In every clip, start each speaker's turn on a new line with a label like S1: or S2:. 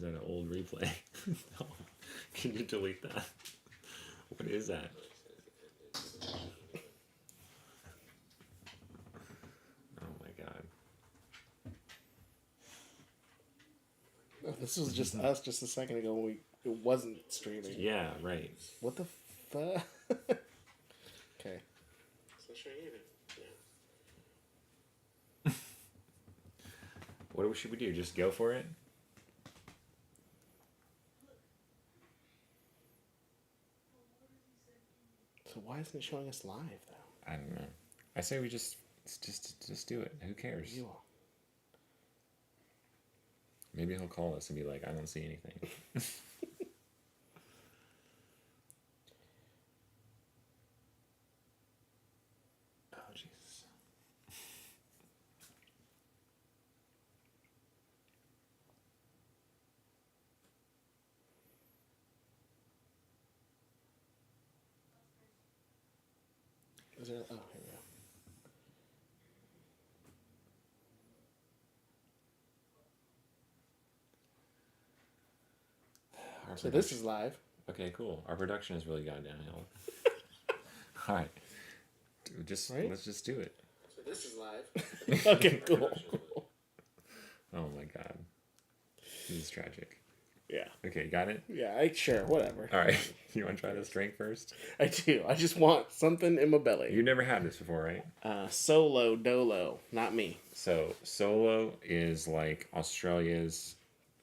S1: is that an old replay? No. Can you delete that? What is that? Oh my god.
S2: This was just us just a second ago when it wasn't streaming.
S1: Yeah, right.
S2: What the fuck? Okay. So sure you yeah.
S1: What should we do? Just go for it?
S2: So why isn't it showing us live though?
S1: I don't know. I say we just do it. Who cares?
S2: You all.
S1: Maybe he'll call us and be like, I don't see anything. Oh, Jesus.
S2: Is there, oh, here we go. So this is live.
S1: Okay, cool. Our production has really gone downhill. All right. Let's just do it.
S2: So this is live. Okay, cool.
S1: Oh my god. This is tragic.
S2: Yeah.
S1: Okay, got it?
S2: Yeah, sure, whatever.
S1: All right. You want to try this drink first?
S2: I do. I just want something in my belly.
S1: You've never had this before, right?
S2: Solo Dolo, not me.
S1: So, Solo is like Australia's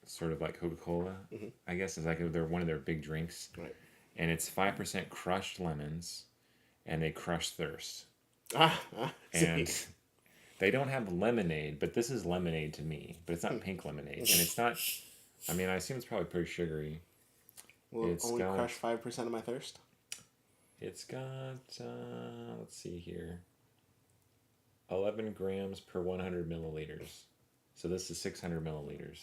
S1: sort of like Coca-Cola, I guess. It's like they're one of their big drinks.
S2: Right.
S1: And it's 5% crushed lemons and they crush thirst. And they don't have lemonade, but this is lemonade to me. But it's not pink lemonade. And it's not, I mean, I assume it's probably pretty sugary.
S2: Will it only crush 5% of my thirst?
S1: It's got, let's see here, 11 grams per 100 milliliters. So this is 600 milliliters.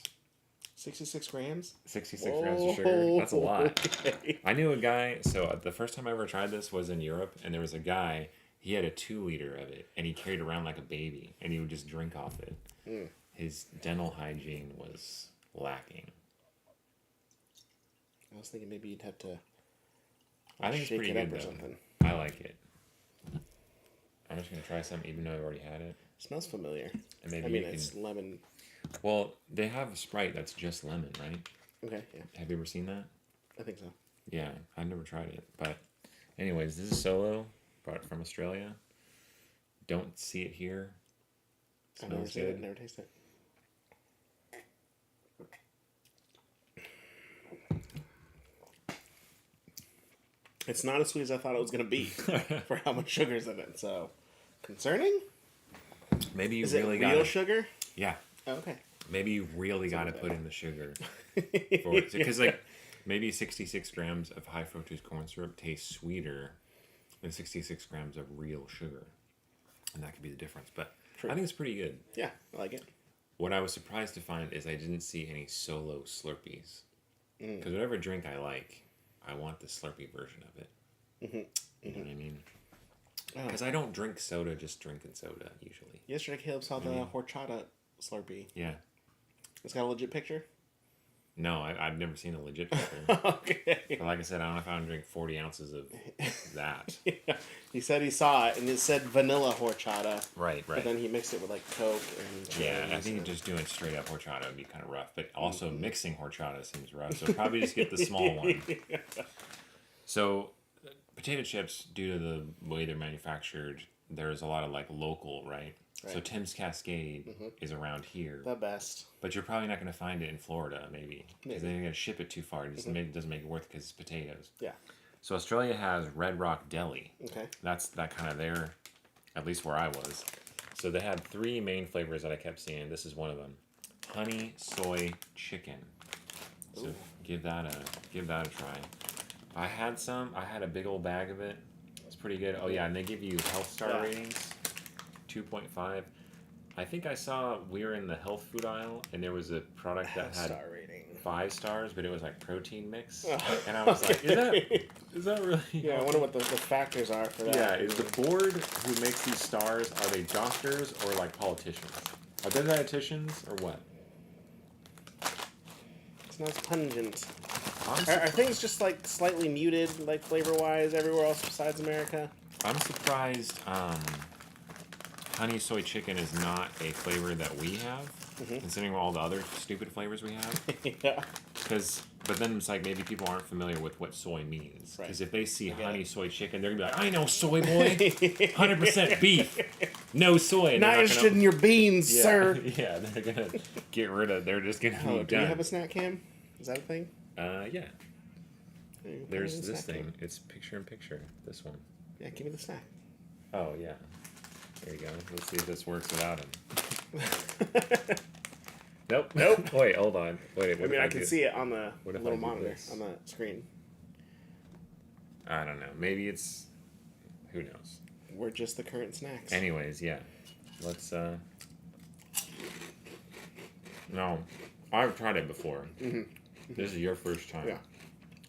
S2: 66 grams?
S1: 66 grams of sugar. That's a lot.
S2: Okay.
S1: I knew a guy, so the first time I ever tried this was in Europe, and there was a guy, he had a 2-liter of it, and he carried it around like a baby, and he would just drink off it. His dental hygiene was lacking.
S2: I was thinking maybe you'd have to
S1: I think it's
S2: shake
S1: pretty
S2: it
S1: good,
S2: up or
S1: though.
S2: something.
S1: I like it. I'm just going to try some, even though I've already had it.
S2: Smells familiar.
S1: And maybe
S2: I mean,
S1: you
S2: it's
S1: can...
S2: lemon.
S1: Well, they have a Sprite that's just lemon, right?
S2: Okay, yeah.
S1: Have you ever seen that?
S2: I think so.
S1: Yeah, I've never tried it. But anyways, this is Solo. Brought it from Australia. Don't see it here.
S2: I've never
S1: Smells
S2: seen
S1: good.
S2: it, never tasted it. It's not as sweet as I thought it was going to be for how much sugar's in it. So, concerning?
S1: Maybe you
S2: Is
S1: really
S2: it
S1: got
S2: real sugar?
S1: Yeah.
S2: Oh, okay.
S1: Maybe you really got to put in the sugar. Because, like, maybe 66 grams of high fructose corn syrup tastes sweeter than 66 grams of real sugar. And that could be the difference. But
S2: True.
S1: I think it's pretty good.
S2: Yeah, I like it.
S1: What I was surprised to find is I didn't see any Solo Slurpees. Because whatever drink I like, I want the Slurpee version of it. You know what I mean? Because I don't drink soda, just drinking soda, usually.
S2: Yesterday, Caleb saw the horchata Slurpee.
S1: Yeah.
S2: It's got a legit picture?
S1: No, I've never seen a legit picture.
S2: Okay.
S1: But like I said, I don't know if I would drink 40 ounces of that.
S2: Yeah. He said he saw it, and it said vanilla horchata.
S1: Right.
S2: But then he mixed it with, like, Coke and...
S1: Yeah, I think just doing straight up horchata would be kind of rough. But also mixing horchata seems rough. So probably just get the small one. So potato chips, due to the way they're manufactured, there's a lot of, like, local, right? So Tim's Cascade is around here.
S2: The best.
S1: But you're probably not going to find it in Florida, maybe. Because they're going to ship it too far. It just doesn't make it worth it because it's potatoes.
S2: Yeah.
S1: So Australia has Red Rock Deli.
S2: Okay.
S1: That's that kind of their, at least where I was. So they had 3 main flavors that I kept seeing. This is one of them. Honey soy chicken. So give that a try. I had some. I had a big old bag of it. It's pretty good. Oh yeah, and they give you health star ratings. 2.5. I think I saw we were in the health food aisle and there was a product that had
S2: Star rating.
S1: 5 stars, but it was like protein mix, and I was like, is that really?
S2: Yeah, I wonder what the factors are for that.
S1: Yeah, is the board who makes these stars, are they doctors or like politicians? Are they dietitians or what?
S2: It's not as pungent.
S1: I'm,
S2: Are things just like slightly muted, like flavor-wise, everywhere else besides America?
S1: I'm surprised honey soy chicken is not a flavor that we have, considering all the other stupid flavors we have.
S2: Yeah.
S1: But then it's like maybe people aren't familiar with what soy means.
S2: Right.
S1: Because if they see honey
S2: it.
S1: soy chicken, they're gonna be like, "I know soy boy, 100% beef, no soy." And
S2: Not
S1: they're
S2: interested in your beans,
S1: yeah,
S2: sir.
S1: yeah, they're gonna get rid of. They're just gonna
S2: Oh,
S1: be
S2: do
S1: done.
S2: you have a snack cam? Is that a thing?
S1: Yeah.
S2: Here, put
S1: There's
S2: it in
S1: this
S2: snack
S1: thing.
S2: cam.
S1: It's picture in picture. This one.
S2: Yeah, give me the snack.
S1: Oh yeah. There you go. Let's see if this works without him. Nope. Nope. Wait, hold on. Wait.
S2: I mean, I can see it on the
S1: What if I
S2: little
S1: do
S2: monitor
S1: this?
S2: on the screen.
S1: I don't know. Maybe it's. Who knows?
S2: We're just the current snacks.
S1: Anyways, yeah. Let's. No, I've tried it before. This is your first time.
S2: Yeah,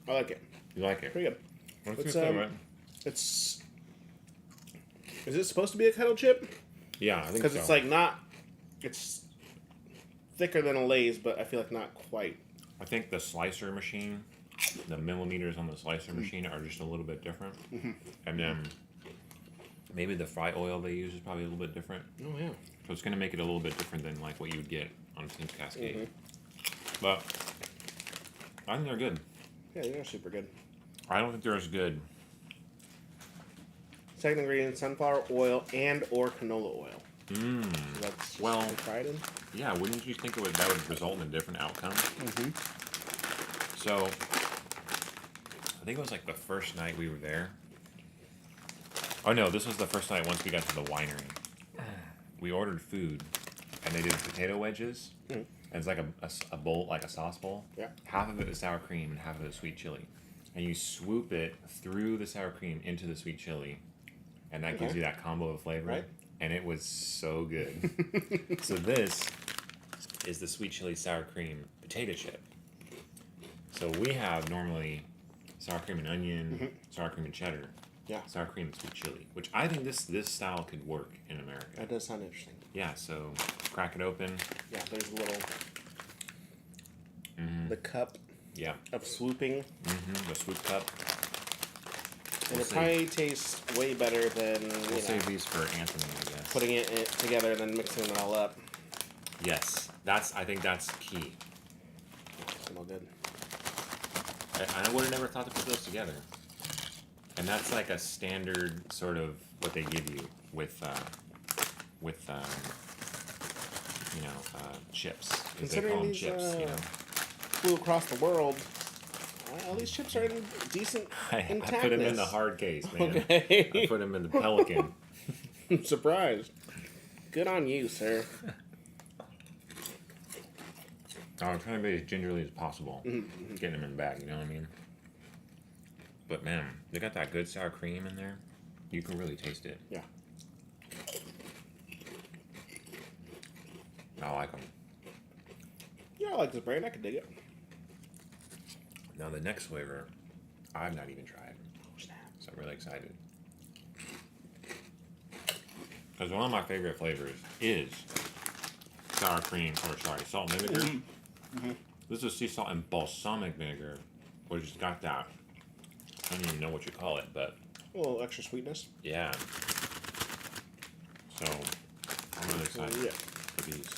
S2: I like it.
S1: You like it?
S2: Pretty good.
S1: What's
S2: It's,
S1: your favorite?
S2: It's. Is it supposed to be a kettle chip?
S1: Yeah, I think so.
S2: Because it's like not. It's thicker than a Lay's, but I feel like not quite.
S1: I think the slicer machine, the millimeters on the slicer machine are just a little bit different. And then maybe the fry oil they use is probably a little bit different.
S2: Oh yeah.
S1: So it's going to make it a little bit different than like what you would get on Team Cascade. But I think they're good.
S2: Yeah, they're super good.
S1: I don't think they're as good.
S2: Second ingredient: sunflower oil and or canola oil. That's
S1: Well-
S2: fried in.
S1: Yeah, wouldn't you think that would result in a different outcome? So I think it was like the first night we were there. Oh no, this was the first night once we got to the winery. We ordered food, and they did potato wedges. And it's like a bowl, like a sauce bowl.
S2: Yeah.
S1: Half of it is sour cream and half of it is sweet chili. And you swoop it through the sour cream into the sweet chili, and that gives you that combo of flavor.
S2: Right.
S1: And it was so good. So this is the sweet chili sour cream potato chip. So we have normally sour cream and onion, sour cream and cheddar.
S2: Yeah.
S1: Sour cream and sweet chili, which I think this style could work in America.
S2: That does sound interesting.
S1: Yeah, so crack it open.
S2: Yeah, there's a little. The cup
S1: Yeah.
S2: of swooping,
S1: The swoop cup.
S2: and
S1: We'll
S2: it
S1: see.
S2: probably tastes way better than
S1: We'll save these for Anthony, I guess.
S2: putting it together and then mixing it all up.
S1: Yes, I think that's key.
S2: Smell good.
S1: I would have never thought to put those together. And that's like a standard sort of what they give you with chips. 'Cause they
S2: Considering
S1: call them
S2: these,
S1: chips, you know.
S2: Flew across the world. All these chips are in decent
S1: I
S2: intactness.
S1: put them in the hard case, man.
S2: Okay.
S1: I put them in the Pelican.
S2: I'm surprised. Good on you, sir.
S1: I'm trying to be as gingerly as possible. Getting them in the bag, you know what I mean? But man, they got that good sour cream in there. You can really taste it.
S2: Yeah.
S1: I like them.
S2: Yeah, I like this brand. I could dig it.
S1: Now the next flavor, I've not even tried.
S2: Oh, snap.
S1: So I'm really excited. Because one of my favorite flavors is salt and vinegar. This is sea salt and balsamic vinegar, which has got that. I don't even know what you call it, but
S2: A little extra sweetness.
S1: yeah. So I'm really excited
S2: Yeah.
S1: for these.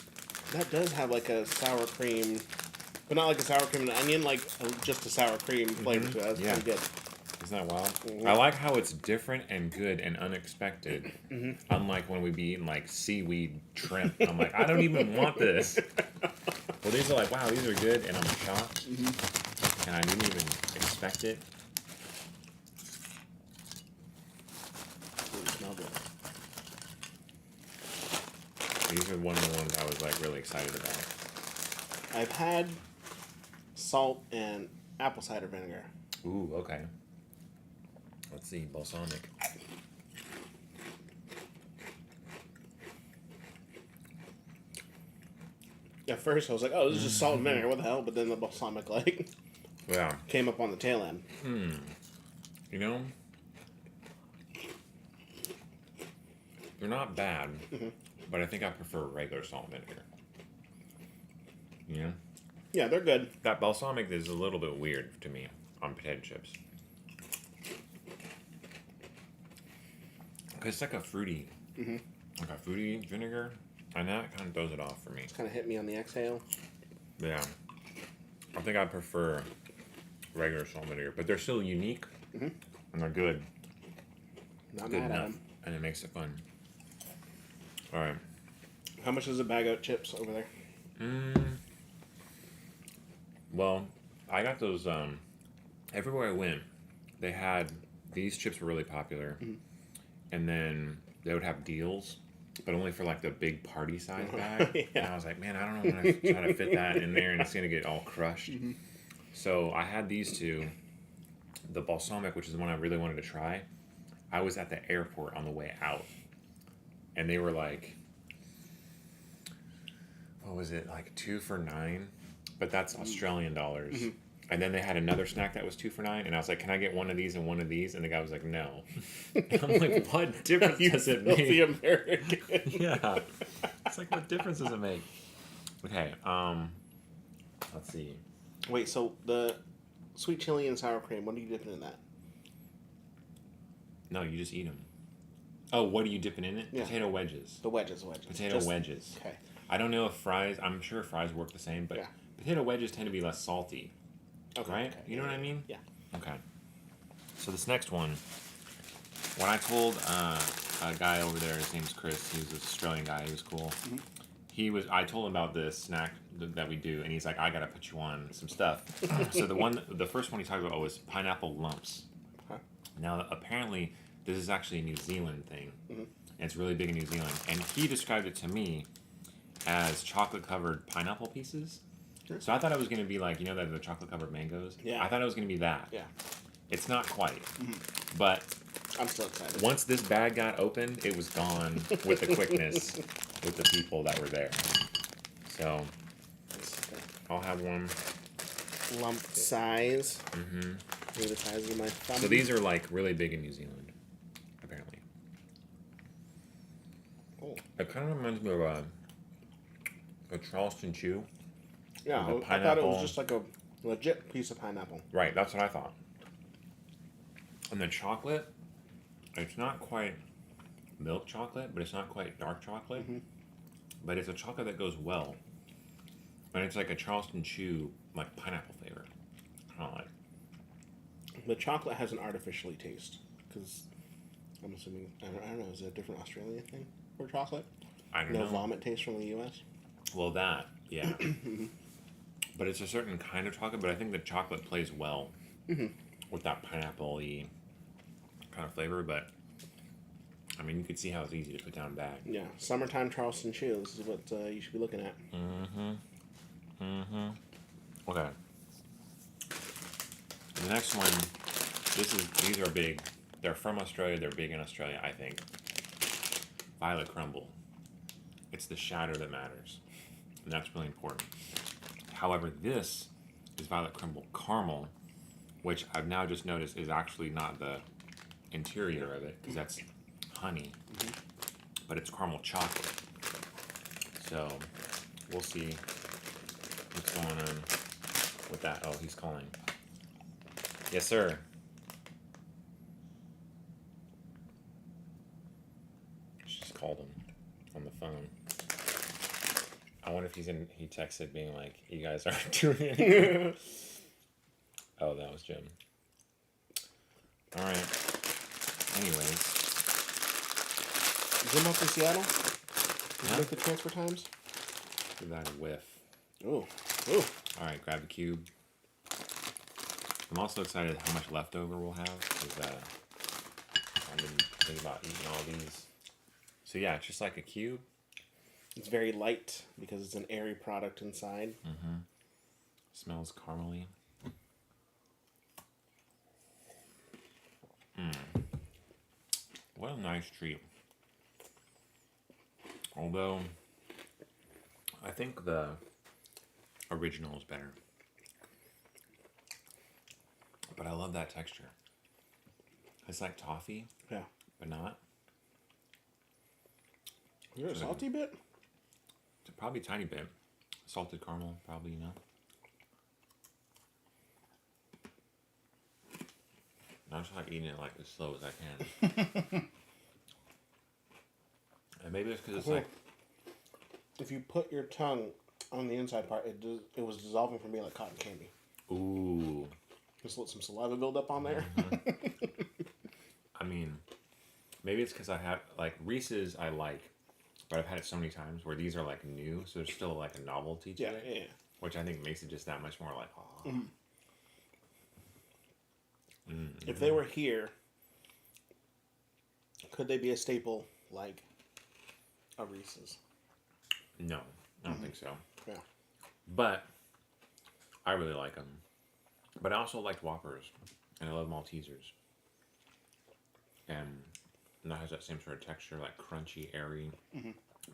S2: That does have like a sour cream, but not like a sour cream and onion, like just a sour cream flavor to it. That's
S1: Yeah.
S2: pretty good.
S1: Isn't that wild? I like how it's different and good and unexpected. Unlike when we be eating like seaweed shrimp. I'm like, I don't even want this. Well, these are like, wow, these are good, and I'm shocked. And I didn't even expect it.
S2: Ooh, smell good.
S1: These are one of the ones I was like really excited about.
S2: I've had salt and apple cider vinegar.
S1: Ooh, okay. Let's see, balsamic.
S2: At first, I was like, "Oh, this is just salt and vinegar. What the hell?" But then the balsamic like
S1: Yeah,
S2: came up on the tail end.
S1: you know, they're not bad, but I think I prefer regular salt and vinegar. You know?
S2: Yeah, they're good.
S1: That balsamic is a little bit weird to me on potato chips. Cause it's like a fruity, like a fruity vinegar, and that kind of throws it off for me.
S2: It's kind of hit me on the exhale.
S1: Yeah, I think I prefer regular salt and vinegar, but they're still unique, and they're good.
S2: Not
S1: Good
S2: mad at
S1: enough,
S2: them.
S1: and it makes it fun. All right.
S2: How much is a bag of chips over there?
S1: Well, I got those. Everywhere I went, they had these chips were really popular, and then they would have deals, but only for like the big party size bag.
S2: Yeah.
S1: And I was like, man, I don't know when I try to fit that in there, and it's gonna get all crushed. So I had these two, the balsamic, which is the one I really wanted to try. I was at the airport on the way out, and they were like, what was it, like 2 for $9? But that's Australian dollars. And then they had another snack that was 2 for $9, and I was like, "Can I get one of these and one of these?" And the guy was like, "No." I'm like, "What difference does it
S2: Filthy
S1: make?"
S2: American.
S1: Yeah, it's like, what difference does it make? Okay, let's see.
S2: Wait, so the sweet chili and sour cream, what are you dipping in that?
S1: No, you just eat them. Oh, what are you dipping in it?
S2: Yeah.
S1: Potato wedges.
S2: The wedges.
S1: Potato
S2: Just-
S1: wedges.
S2: Okay.
S1: I don't know if fries. I'm sure fries work the same, but
S2: Yeah.
S1: potato wedges tend to be less salty,
S2: Okay.
S1: right?
S2: Okay.
S1: You know what I mean?
S2: Yeah.
S1: Okay. So this next one, when I told a guy over there, his name's Chris. He was an Australian guy. He was cool. I told him about this snack that we do, and he's like, "I gotta put you on some stuff." So the first one he talked about was pineapple lumps.
S2: Huh.
S1: Now apparently this is actually a New Zealand thing, and it's really big in New Zealand. And he described it to me as chocolate covered pineapple pieces.
S2: Sure.
S1: So I thought it was gonna be like, the chocolate covered mangoes.
S2: Yeah.
S1: I thought it was gonna be that.
S2: Yeah.
S1: It's not quite, but
S2: I'm still excited.
S1: once this bag got opened, it was gone with the quickness with the people that were there. So I'll have one.
S2: Lump size. Maybe the size of my thumb.
S1: So these are like really big in New Zealand, apparently.
S2: Oh.
S1: It kind of reminds me of a Charleston Chew.
S2: Yeah,
S1: the
S2: I thought it
S1: pineapple.
S2: was just like a legit piece of pineapple.
S1: Right, that's what I thought. And the chocolate, it's not quite milk chocolate, but it's not quite dark chocolate. But it's a chocolate that goes well. And it's like a Charleston Chew, like pineapple flavor. I don't like.
S2: The chocolate has an artificially taste because I'm assuming I don't know. Is it a different Australian thing for chocolate?
S1: I don't
S2: No
S1: know.
S2: vomit taste from the U.S.
S1: Well, that, yeah. But it's a certain kind of chocolate, but I think the chocolate plays well with that pineapple-y kind of flavor, but I mean, you could see how it's easy to put down bag.
S2: Yeah, summertime Charleston Chew. This is what you should be looking at.
S1: Okay. The next one, these are big. They're from Australia. They're big in Australia, I think. Violet crumble. It's the shatter that matters, and that's really important. However, this is violet crumble caramel, which I've now just noticed is actually not the interior of it, because that's honey, but it's caramel chocolate. So we'll see what's going on with that. Oh, he's calling. Yes, sir. She just called him on the phone. I wonder if he texted being like, "You guys aren't doing anything." Oh, that was Jim. All right. Anyways.
S2: Jim up in Seattle? Did
S1: Yeah.
S2: you make the transfer times?
S1: Give that a whiff.
S2: Ooh. Ooh.
S1: All right, grab the cube. I'm also excited how much leftover we'll have, because I've been thinking about eating all these. So yeah, it's just like a cube.
S2: It's very light because it's an airy product inside.
S1: Smells caramely. What a nice treat. Although, I think the original is better. But I love that texture. It's like toffee,
S2: Yeah.
S1: but not.
S2: Is there a salty bit?
S1: It's probably a tiny bit. Salted caramel, probably, I'm just like eating it like as slow as I can. And maybe it's because it's like,
S2: if you put your tongue on the inside part, it was dissolving for me like cotton candy.
S1: ooh.
S2: Just let some saliva build up on there.
S1: I mean, maybe it's because I have like Reese's. I like, but I've had it so many times where these are like new, so there's still like a novelty to it,
S2: Yeah.
S1: which I think makes it just that much more like. Oh.
S2: If they were here, could they be a staple like a Reese's?
S1: No, I don't think so.
S2: Yeah.
S1: But I really like them. But I also liked Whoppers, and I love Maltesers. And that has that same sort of texture, like crunchy, airy.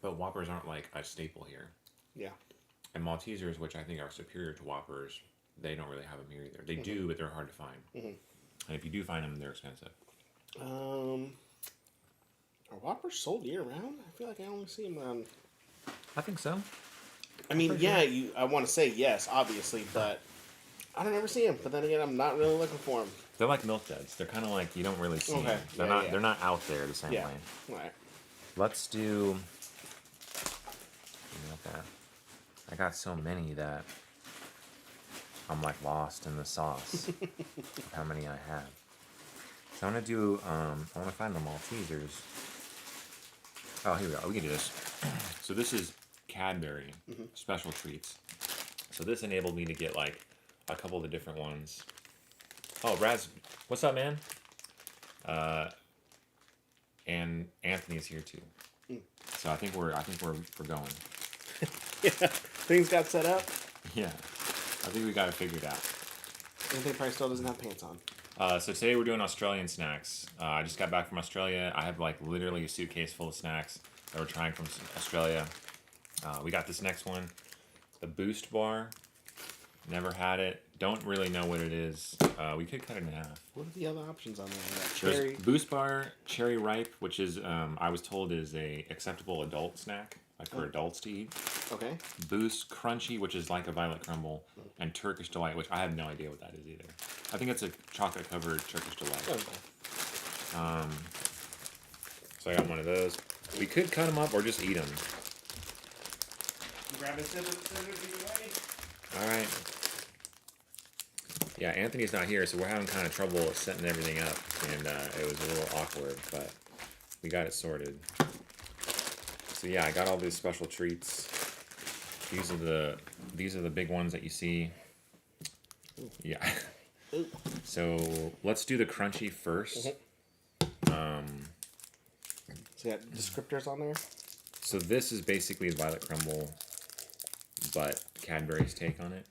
S1: But Whoppers aren't like a staple here.
S2: Yeah.
S1: And Maltesers, which I think are superior to Whoppers, they don't really have them here either. They do, but they're hard to find. And if you do find them, they're expensive.
S2: Are Whoppers sold year round? I feel like I only see them around.
S1: I think so.
S2: I mean, yeah, I want to say yes, obviously, but I don't ever see them. But then again, I'm not really looking for them.
S1: They're like Milk Duds. They're kind of like you don't really see them. They're
S2: Yeah,
S1: not.
S2: yeah.
S1: They're not out there the same
S2: Yeah.
S1: way.
S2: All right.
S1: Let's do. Give me that. I got so many that I'm like lost in the sauce of how many I have. So I'm gonna do. I want to find the Maltesers. Oh, here we go. We can do this. So this is Cadbury special treats. So this enabled me to get like a couple of the different ones. Oh, Raz, what's up, man? And Anthony's here too. So I think we're going.
S2: Yeah. Things got set up.
S1: Yeah, I think we got it figured out.
S2: Anthony probably still doesn't have pants on.
S1: So today we're doing Australian snacks. I just got back from Australia. I have like literally a suitcase full of snacks that we're trying from Australia. We got this next one, the Boost Bar. Never had it. Don't really know what it is. We could cut it in half.
S2: What are the other options on there? Cherry.
S1: There's Boost Bar, Cherry Ripe, which is I was told is a acceptable adult snack, like for adults to eat.
S2: Okay.
S1: Boost Crunchy, which is like a Violet Crumble, and Turkish Delight, which I have no idea what that is either. I think it's a chocolate covered Turkish Delight.
S2: Okay.
S1: So I got one of those. We could cut them up or just eat them.
S2: Grab a scissors either way.
S1: All right. Yeah, Anthony's not here, so we're having kind of trouble setting everything up, and it was a little awkward, but we got it sorted. So yeah, I got all these special treats. These are the big ones that you see. Yeah. So let's do the crunchy first.
S2: So you got descriptors on there?
S1: So this is basically Violet Crumble, but Cadbury's take on it.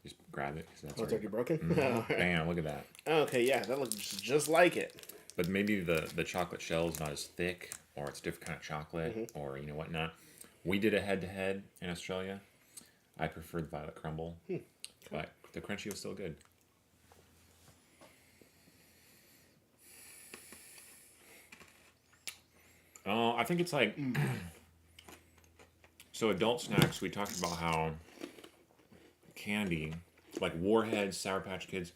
S1: Just grab it because that's
S2: Oh, it's already broken?
S1: Bam! Look at that.
S2: Okay, yeah, that looks just like it.
S1: But maybe the chocolate shell is not as thick, or it's a different kind of chocolate, or whatnot. We did a head-to-head in Australia. I preferred the Violet Crumble, but the crunchy was still good. Oh, I think it's like so. Adult snacks. We talked about how candy, like Warhead, Sour Patch Kids,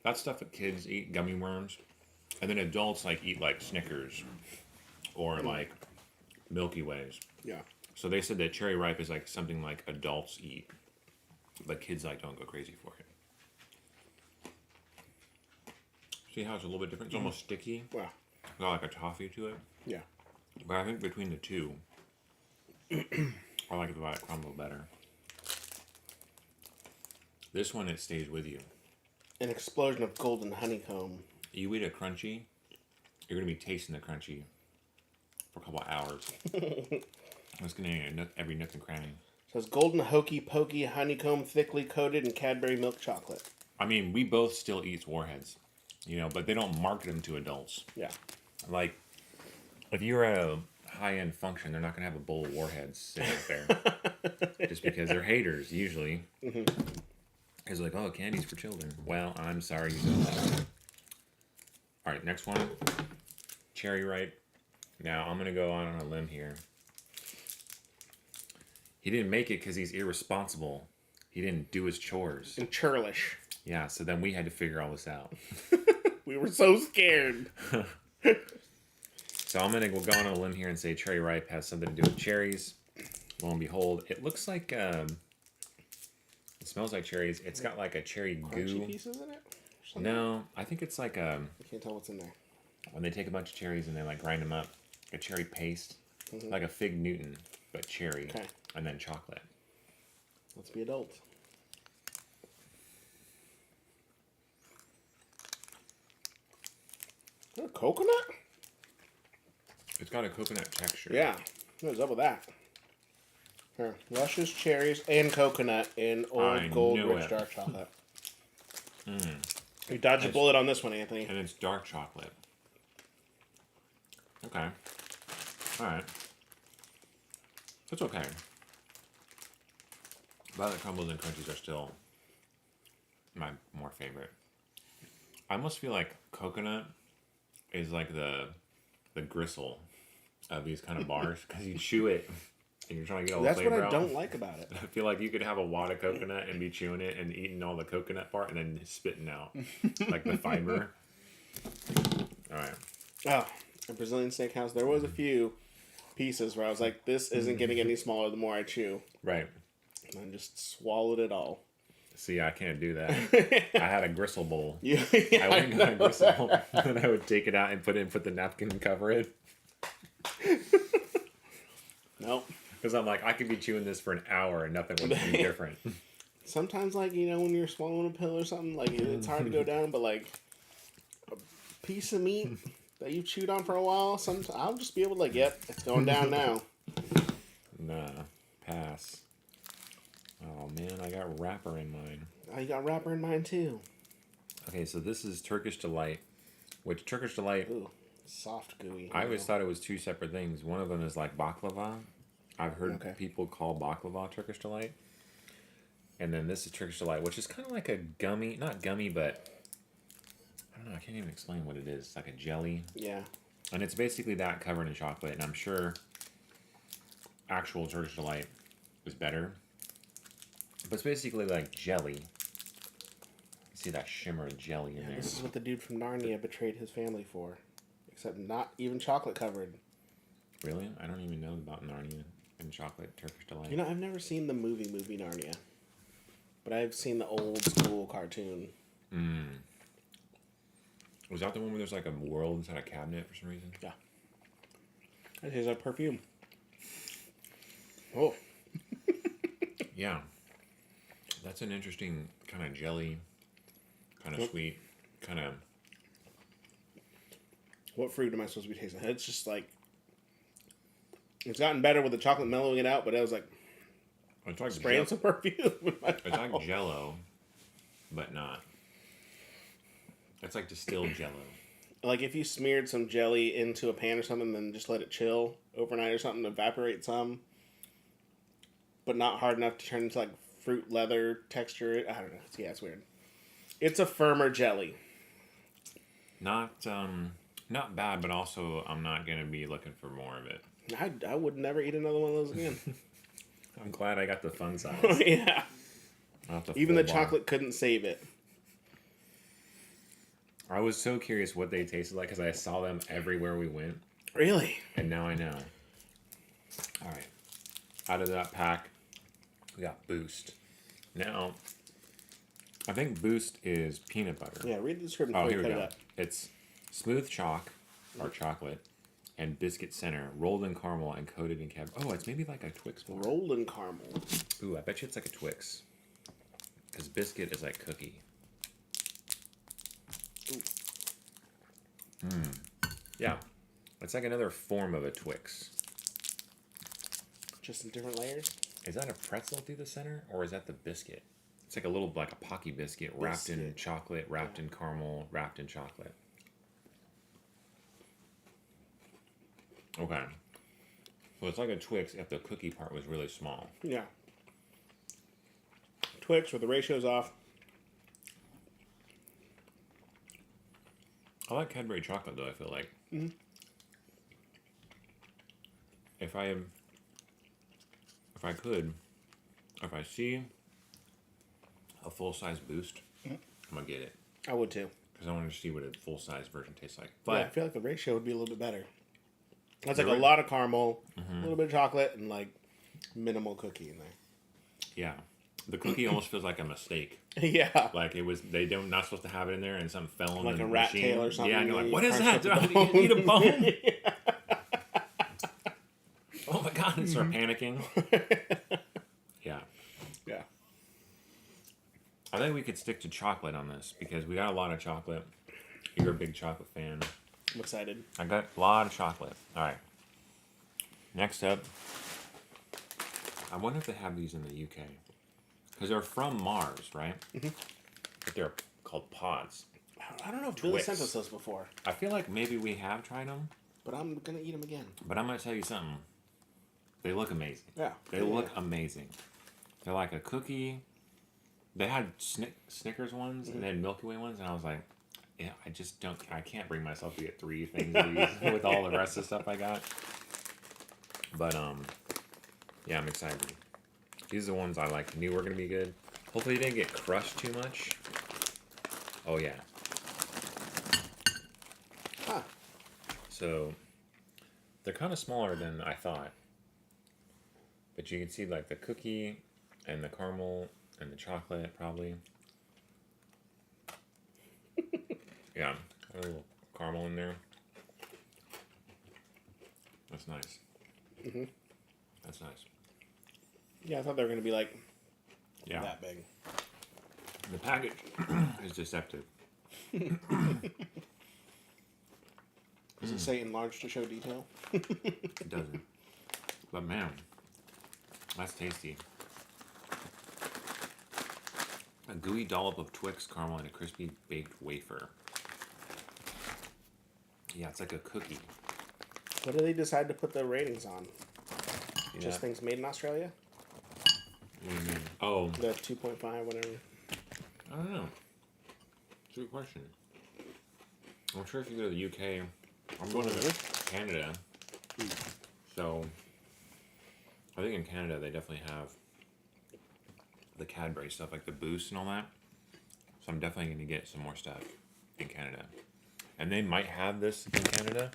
S1: that stuff that kids eat, gummy worms, and then adults like eat like Snickers or like Milky Ways.
S2: Yeah.
S1: So they said that Cherry Ripe is like something like adults eat, but kids like don't go crazy for it. See how it's a little bit different? It's almost sticky.
S2: Wow.
S1: Got like a toffee to it.
S2: Yeah.
S1: But I think between the two, I like the Violet Crumble better. This one, it stays with you.
S2: An explosion of golden honeycomb.
S1: You eat a crunchy, you're going to be tasting the crunchy for a couple of hours. It's going to eat every nook and cranny.
S2: So it's golden hokey pokey honeycomb thickly coated in Cadbury milk chocolate.
S1: I mean, we both still eat Warheads, but they don't market them to adults.
S2: Yeah.
S1: Like, if you're at a high-end function, they're not going to have a bowl of Warheads sitting out there. Just because they're haters, usually. It's like, oh, candy's for children. Well, I'm sorry you know that. All right, next one. Cherry Ripe. Now, I'm going to go on a limb here. He didn't make it because he's irresponsible. He didn't do his chores.
S2: And churlish.
S1: Yeah, so then we had to figure all this out.
S2: We were so scared.
S1: So I'm gonna go on a limb here and say cherry ripe has something to do with cherries. Lo and behold, it looks like it smells like cherries. It's got like a cherry
S2: Crunchy
S1: goo.
S2: pieces in it? Or something?
S1: No, I think it's like
S2: I can't tell what's in there.
S1: when they take a bunch of cherries and they like grind them up, a cherry paste, like a fig Newton, but cherry,
S2: Okay.
S1: and then chocolate.
S2: Let's be adults. Is there coconut?
S1: It's got a coconut texture.
S2: Yeah. What's up with that? Here, luscious cherries and coconut in
S1: I
S2: old gold
S1: knew
S2: rich
S1: it.
S2: dark chocolate. You dodged a bullet on this one, Anthony.
S1: And it's dark chocolate. Okay. Alright. It's okay. Violet crumbles and crunchies are still my more favorite. I almost feel like coconut is like the gristle of these kind of bars because you chew it and you're trying to get all
S2: That's
S1: the
S2: what
S1: flavor
S2: I
S1: out.
S2: don't like about it.
S1: I feel like you could have a wad of coconut and be chewing it and eating all the coconut part and then spitting out like the fiber. All right.
S2: Oh, a Brazilian steakhouse. There was a few pieces where I was like, this isn't getting any smaller the more I chew.
S1: Right.
S2: And I just swallowed it all.
S1: See, I can't do that. I had a gristle bowl.
S2: Yeah,
S1: I went and got a gristle bowl, and I would take it out and put the napkin and cover it.
S2: Nope.
S1: Because I'm like, I could be chewing this for an hour and nothing would be different.
S2: Sometimes, like, you know, when you're swallowing a pill or something, like, it's hard to go down, but, like, a piece of meat that you've chewed on for a while, I'll just be able to, like, yep, it's going down now.
S1: Nah, pass. Oh man, I got wrapper in mine.
S2: Oh, you got wrapper in mine, too.
S1: Okay, so this is Turkish Delight, which Turkish Delight,
S2: Ooh, soft, gooey.
S1: I always thought it was two separate things. One of them is like baklava. I've heard people call baklava Turkish Delight. And then this is Turkish Delight, which is kind of like a gummy, not gummy, but I don't know, I can't even explain what it is. It's like a jelly.
S2: Yeah.
S1: And it's basically that covered in chocolate, and I'm sure actual Turkish Delight is better. But it's basically like jelly. You see that shimmer of jelly in there.
S2: This is what the dude from Narnia betrayed his family for. Except not even chocolate covered.
S1: Really? I don't even know about Narnia and chocolate Turkish Delight.
S2: You know, I've never seen the movie Narnia. But I've seen the old school cartoon.
S1: Was that the one where there's like a world inside a cabinet for some reason?
S2: Yeah. That tastes like perfume. Oh.
S1: Yeah. That's an interesting kind of jelly, kind of sweet, kind of...
S2: What fruit am I supposed to be tasting? It's just like... It's gotten better with the chocolate mellowing it out, but I was like...
S1: It's like
S2: spraying some perfume in my
S1: It's
S2: mouth.
S1: like Jell-O, but not. It's like distilled Jell-O.
S2: Like if you smeared some jelly into a pan or something, then just let it chill overnight or something, evaporate some, but not hard enough to turn into like fruit leather texture. I don't know. Yeah, it's weird. It's a firmer jelly.
S1: Not bad, but also I'm not gonna be looking for more of it.
S2: I would never eat another one of those again.
S1: I'm glad I got the fun size.
S2: Yeah.
S1: Not
S2: Even the
S1: full bar.
S2: chocolate couldn't save it.
S1: I was so curious what they tasted like because I saw them everywhere we went,
S2: Really?
S1: and now I know. All right, out of that pack, we got Boost. Now, I think Boost is peanut butter.
S2: Yeah, read the description
S1: Oh,
S2: before
S1: here
S2: you
S1: we
S2: cut
S1: go.
S2: it up.
S1: It's smooth chalk or chocolate and biscuit center, rolled in caramel and coated in Oh, it's maybe like a Twix bar.
S2: Rolled in caramel.
S1: Ooh, I bet you it's like a Twix. Because biscuit is like cookie. Yeah. It's like another form of a Twix.
S2: Just in different layers?
S1: Is that a pretzel through the center? Or is that the biscuit? It's like a little, like a Pocky biscuit wrapped in chocolate, wrapped in caramel, wrapped in chocolate. Okay. So it's like a Twix if the cookie part was really small.
S2: Yeah. Twix with the ratios off.
S1: I like Cadbury chocolate though, I feel like. Mm-hmm. If I see a full-size Boost, I'm gonna get it.
S2: I would too.
S1: because I wanted to see what a full size version tastes like.
S2: Yeah, I
S1: But
S2: feel like the ratio would be a little bit better. That's like
S1: You're
S2: a
S1: right.
S2: lot of caramel, a little bit of chocolate, and like minimal cookie in there.
S1: yeah, the cookie almost feels like a mistake.
S2: Yeah.
S1: Like it was, they don't not supposed to have it in there, and something fell in
S2: Like
S1: the
S2: a rat
S1: machine.
S2: tail or something.
S1: Yeah, and you're like,
S2: you
S1: what is
S2: crunch
S1: that?
S2: up
S1: Did
S2: the
S1: I eat a bone?
S2: Yeah.
S1: Oh my god! And start panicking. Yeah,
S2: Yeah.
S1: I think we could stick to chocolate on this because we got a lot of chocolate. You're a big chocolate fan.
S2: I'm excited.
S1: I got a lot of chocolate. All right. Next up, I wonder if they have these in the UK because they're from Mars, right? But they're called pods.
S2: I don't know if Billy
S1: Twix.
S2: sent us those before,
S1: I feel like maybe we have tried them,
S2: but I'm gonna eat them again.
S1: but I'm gonna tell you something. They look amazing.
S2: Yeah.
S1: They look amazing. They're like a cookie. They had Snickers ones and they had Milky Way ones, and I was like, yeah, I can't bring myself to get 3 things of these with all the rest of the stuff I got. But yeah, I'm excited. These are the ones I like. Knew were gonna be good. Hopefully they didn't get crushed too much. Oh yeah.
S2: Huh.
S1: So they're kind of smaller than I thought. But you can see like the cookie and the caramel and the chocolate probably. Yeah, a little caramel in there. That's nice. That's nice.
S2: Yeah, I thought they were gonna be like
S1: Yeah.
S2: that big.
S1: The package is deceptive.
S2: Does it say enlarged to show detail?
S1: It doesn't. But man, that's tasty. A gooey dollop of Twix caramel and a crispy baked wafer. Yeah, it's like a cookie.
S2: What do they decide to put the ratings on?
S1: Yeah.
S2: Just things made in Australia?
S1: What do you mean? Oh,
S2: The 2.5, whatever.
S1: I don't know. It's a good question. I'm sure if you go to the UK, I'm going to Canada. So, I think in Canada they definitely have the Cadbury stuff, like the Boost and all that. So I'm definitely going to get some more stuff in Canada. And they might have this in Canada,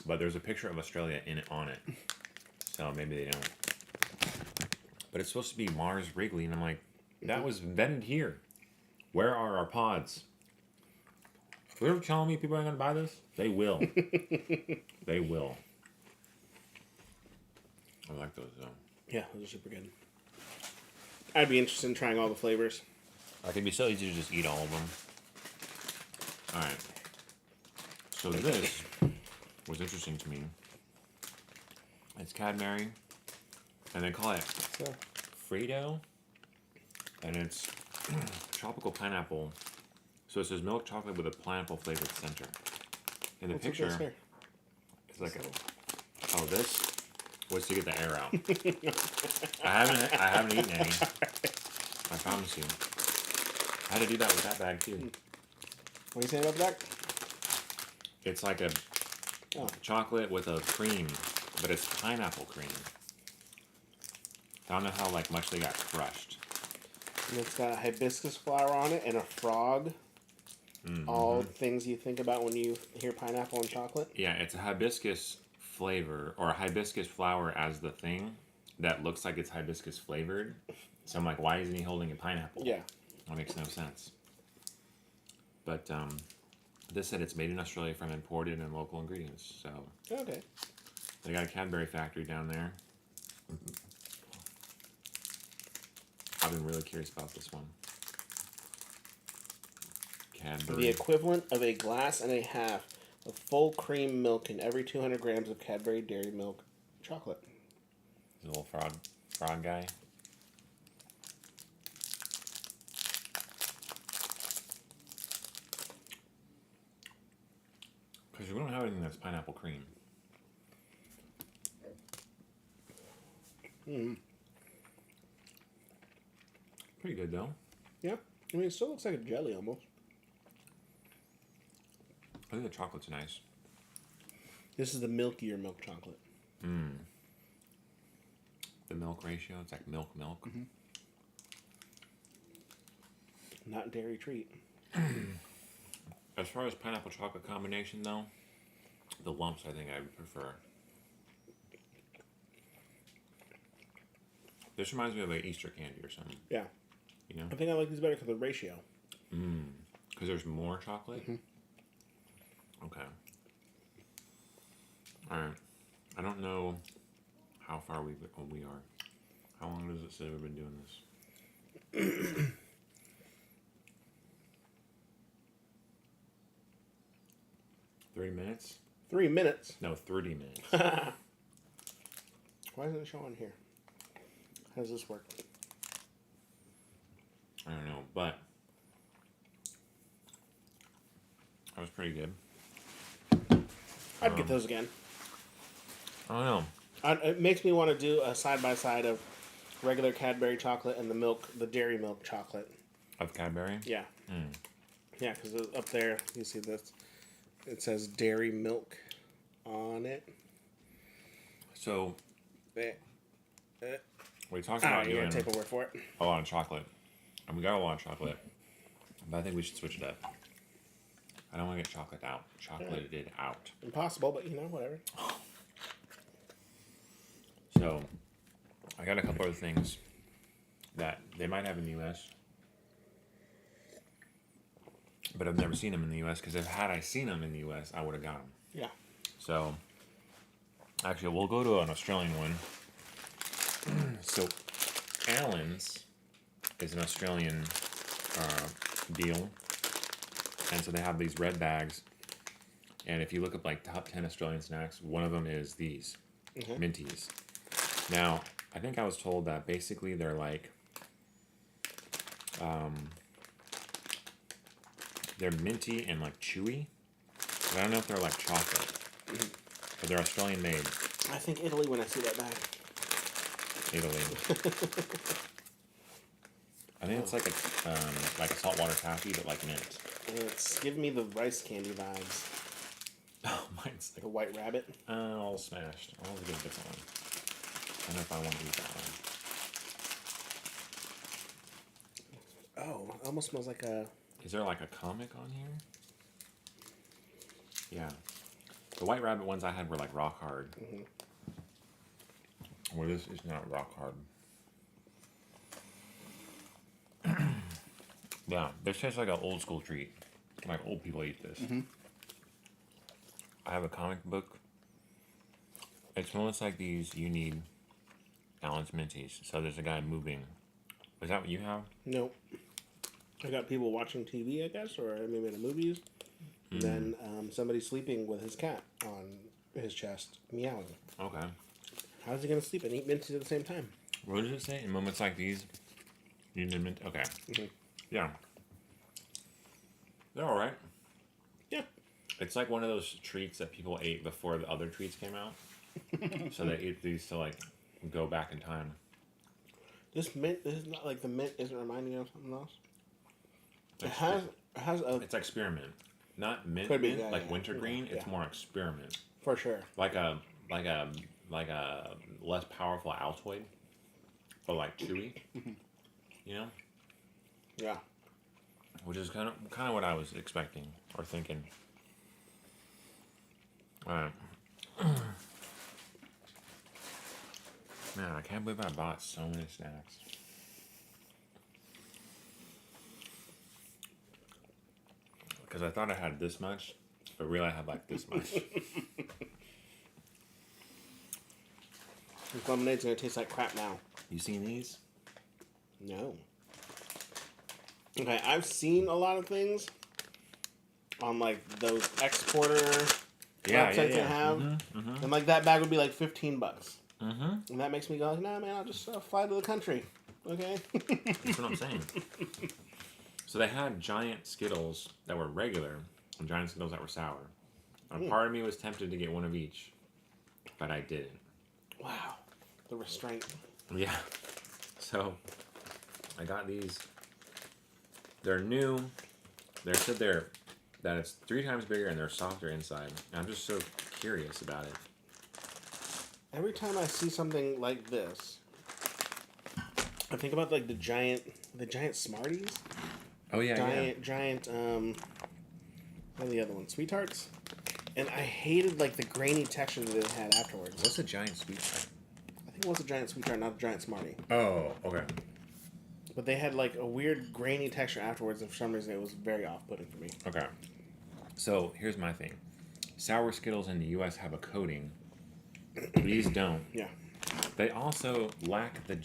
S1: but there's a picture of Australia on it. So maybe they don't. But it's supposed to be Mars Wrigley, and I'm like, that was invented here. Where are our pods? Whoever telling me people aren't going to buy this, they will. They will. I like those though.
S2: Yeah, those are super good. I'd be interested in trying all the flavors.
S1: It can be so easy to just eat all of them. Alright. So this was interesting to me. It's Cadbury, and they call it
S2: So,
S1: Frito, and it's tropical pineapple. So it says milk chocolate with a pineapple flavored center. In the
S2: what's
S1: picture,
S2: with this here?
S1: it's like oh, this was to get the air out. I haven't eaten any. I promise you. I had to do that with that bag too.
S2: What are you saying about that?
S1: It's like a
S2: Oh.
S1: chocolate with a cream, but it's pineapple cream. I don't know how much they got crushed.
S2: And it's got hibiscus flower on it and a frog. All things you think about when you hear pineapple and chocolate.
S1: Yeah, it's a hibiscus flavor or a hibiscus flower as the thing that looks like it's hibiscus flavored. So I'm like, why isn't he holding a pineapple?
S2: Yeah.
S1: That makes no sense. But this said it's made in Australia from imported and local ingredients. So
S2: Okay.
S1: they got a Cadbury factory down there. I've been really curious about this one. Cadbury.
S2: The equivalent of a glass and a half of full cream milk in every 200 grams of Cadbury Dairy Milk chocolate.
S1: The little frog guy. Because we don't have anything that's pineapple cream. Pretty good though.
S2: Yeah. I mean, it still looks like a jelly almost.
S1: I think the chocolate's nice.
S2: This is the milkier milk chocolate.
S1: The milk ratio, it's like milk.
S2: Not dairy treat.
S1: I As far as pineapple chocolate combination, though, the lumps I think I would prefer. This reminds me of like Easter candy or something.
S2: Yeah.
S1: You know?
S2: I think I like these better because of the ratio.
S1: Because there's more chocolate? Okay. Alright. I don't know how far we are. How long does it say we've been doing this? 30 minutes?
S2: 3 minutes.
S1: No, 30 minutes.
S2: Why isn't it showing here? How does this work?
S1: I don't know, but that was pretty good.
S2: I'd get those again.
S1: I don't know.
S2: It makes me want to do a side-by-side of regular Cadbury chocolate and the dairy milk chocolate.
S1: Of Cadbury?
S2: Yeah. Yeah, because up there, you see this. It says dairy milk on it.
S1: So,
S2: Eh.
S1: we talked about
S2: You
S1: doing
S2: want to take a word for it?
S1: a lot of chocolate. And we got a lot of chocolate. But I think we should switch it up. I don't want to get chocolated out.
S2: Impossible, but whatever.
S1: So, I got a couple other things that they might have in the U.S., but I've never seen them in the U.S. because had I seen them in the U.S., I would have got them.
S2: Yeah.
S1: So, actually, we'll go to an Australian one. So, Allen's is an Australian deal, and so they have these red bags. And if you look up like top 10 Australian snacks, one of them is these minties. Now, I think I was told that basically they're like, they're minty and like chewy. But I don't know if they're like chocolate, but they're Australian made.
S2: I think Italy when I see that bag.
S1: Italy. I think it's like a saltwater taffy, but like mint.
S2: It's giving me the rice candy vibes.
S1: Oh, mine's like
S2: The white rabbit.
S1: all smashed. I'll have to get a different one. I don't know if I want to eat that one.
S2: Oh, it almost smells like a...
S1: Is there like a comic on here? Yeah. The white rabbit ones I had were like rock hard. Well, this is not rock hard. Yeah, this tastes like an old school treat. Like old people eat this. I have a comic book. It's almost like these you need Allen's Minties. So there's a guy moving. Is that what you have?
S2: Nope. I got people watching TV, I guess, or maybe in the movies. And then somebody sleeping with his cat on his chest, meowing.
S1: Okay.
S2: How's he going to sleep and eat minties at the same time?
S1: What does it say? In moments like these, you need mint. Okay. Yeah. They're all right.
S2: Yeah.
S1: It's like one of those treats that people ate before the other treats came out. So they ate these to like go back in time.
S2: This is not like the mint isn't reminding you of something else. It
S1: It's
S2: has a...
S1: It's experiment, not mint.
S2: Could be,
S1: mint
S2: yeah,
S1: like
S2: yeah.
S1: wintergreen.
S2: Yeah,
S1: It's
S2: yeah.
S1: more experiment.
S2: For sure.
S1: Like a less powerful Altoid, but like chewy. You know,
S2: Yeah.
S1: which is kind of what I was expecting or thinking. All right. Man, I can't believe I bought so many snacks. Because I thought I had this much, but really I had like this much.
S2: This lemonade's going to taste like crap now.
S1: You seen these?
S2: No. Okay, I've seen a lot of things on like those exporter websites they have, and like that bag would be like $15, and that makes me go, nah, man, I'll just fly to the country, okay?
S1: That's what I'm saying. So they had giant Skittles that were regular and giant Skittles that were sour. And part of me was tempted to get one of each, but I didn't.
S2: Wow, the restraint.
S1: Yeah. So I got these. They're new. They said that it's 3 times bigger and they're softer inside. And I'm just so curious about it.
S2: Every time I see something like this, I think about like the giant Smarties.
S1: Oh yeah,
S2: Giant, What are the other ones? Sweet Tarts? And I hated like the grainy texture that it had afterwards.
S1: What's a giant sweet tart?
S2: I think it was a giant Sweet Tart, not a giant Smartie.
S1: Oh, okay.
S2: But they had like a weird grainy texture afterwards, and for some reason it was very off-putting for me.
S1: Okay. So here's my thing. Sour Skittles in the U.S. have a coating. These don't.
S2: Yeah.
S1: They also lack the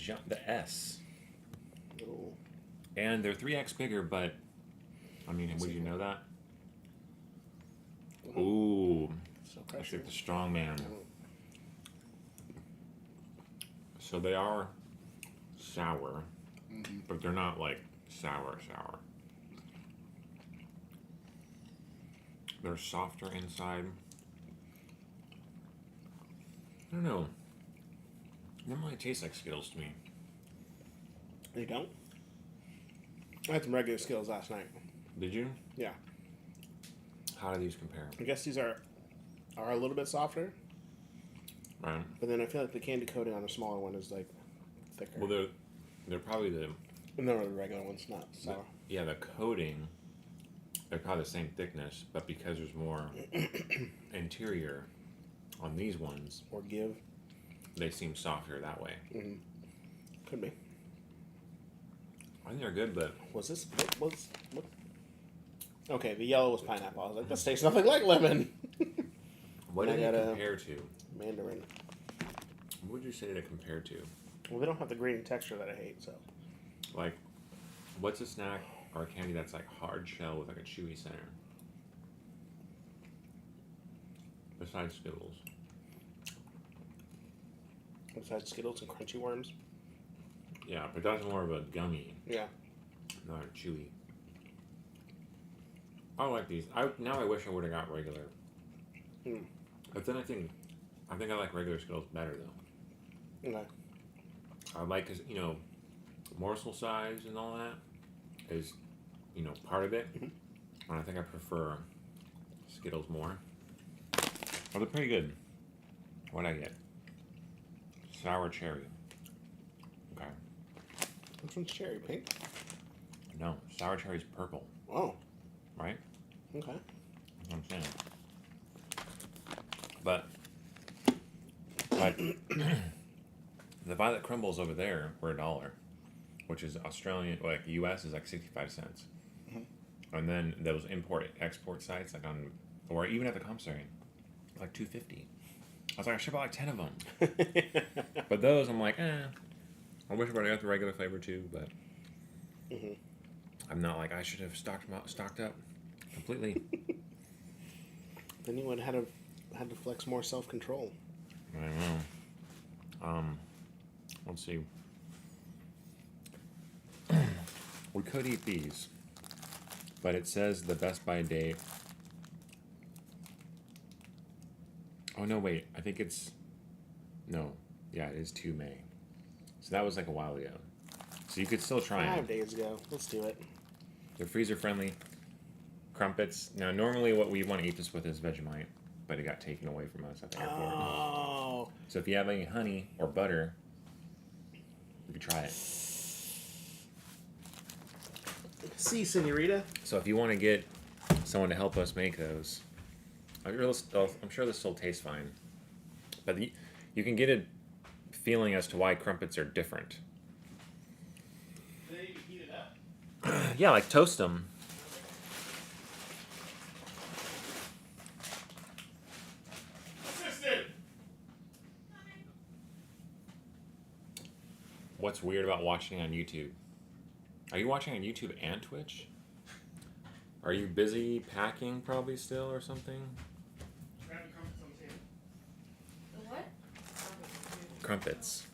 S1: S.
S2: Oh.
S1: And they're 3x bigger, but I mean, would you know that? Ooh,
S2: So
S1: I
S2: pressure.
S1: think the strong man. So they are sour, but they're not like sour. They're softer inside. I don't know. They don't really taste like Skittles to me.
S2: They don't? I had some regular Skittles last night.
S1: Did you?
S2: Yeah.
S1: How do these compare?
S2: I guess these are a little bit softer,
S1: Right.
S2: but then I feel like the candy coating on the smaller one is like thicker.
S1: Well, they're probably the
S2: No, the regular one's not sour.
S1: yeah, the coating. They're probably the same thickness, but because there's more interior on these ones,
S2: Or give.
S1: they seem softer that way.
S2: Could be.
S1: I think they're good, but
S2: Was this? What? Okay, the yellow was pineapple. I was like, this tastes nothing like lemon.
S1: what
S2: And
S1: do
S2: I
S1: they
S2: got a-
S1: compare to?
S2: Mandarin.
S1: What would you say they compare to?
S2: Well, they don't have the green texture that I hate, so.
S1: Like, what's a snack or a candy that's like hard shell with like a chewy center? Besides Skittles.
S2: Besides Skittles and Crunchy Worms.
S1: Yeah, but that's more of a gummy,
S2: Yeah.
S1: not a chewy. I like these. Now I wish I would have got regular. But then I think I like regular Skittles better though.
S2: Okay.
S1: I like, cause morsel size and all that is, part of it. And I think I prefer Skittles more. But they're pretty good. What'd I get? Sour cherry. Okay.
S2: Which one's cherry? Pink?
S1: No, sour cherry's purple,
S2: Oh.
S1: right?
S2: Okay.
S1: That's what I'm saying. But like the Violet Crumbles over there were $1, which is Australian, like US is like 65 cents. And then those export sites like on, or even at the commissary, like $2.50. I was like, I should buy like 10 of them. But those, I'm like, I wish I would have got the regular flavor too, but I'm not like, I should have stocked up completely.
S2: Then you would have had to flex more self-control.
S1: I don't know. Let's see. We could eat these, but it says the Best By date. Oh no, wait. I think it's no. Yeah, it is 2 May. So that was like a while ago. So you could still try
S2: 5
S1: them.
S2: days ago. Let's do it.
S1: They're freezer friendly. Crumpets. Now, normally what we want to eat this with is Vegemite, but it got taken away from us at the airport.
S2: Oh.
S1: So if you have any honey or butter, you could try it.
S2: See, senorita.
S1: So if you want to get someone to help us make those, I'm sure this still tastes fine. But you can get a feeling as to why crumpets are different.
S2: Do they heat it up?
S1: Yeah, like toast them.
S2: Assistant.
S1: What's weird about watching on YouTube? Are you watching on YouTube and Twitch? Are you busy packing probably still or something?
S2: Grab the crumpets on the table.
S3: The what?
S1: Crumpets.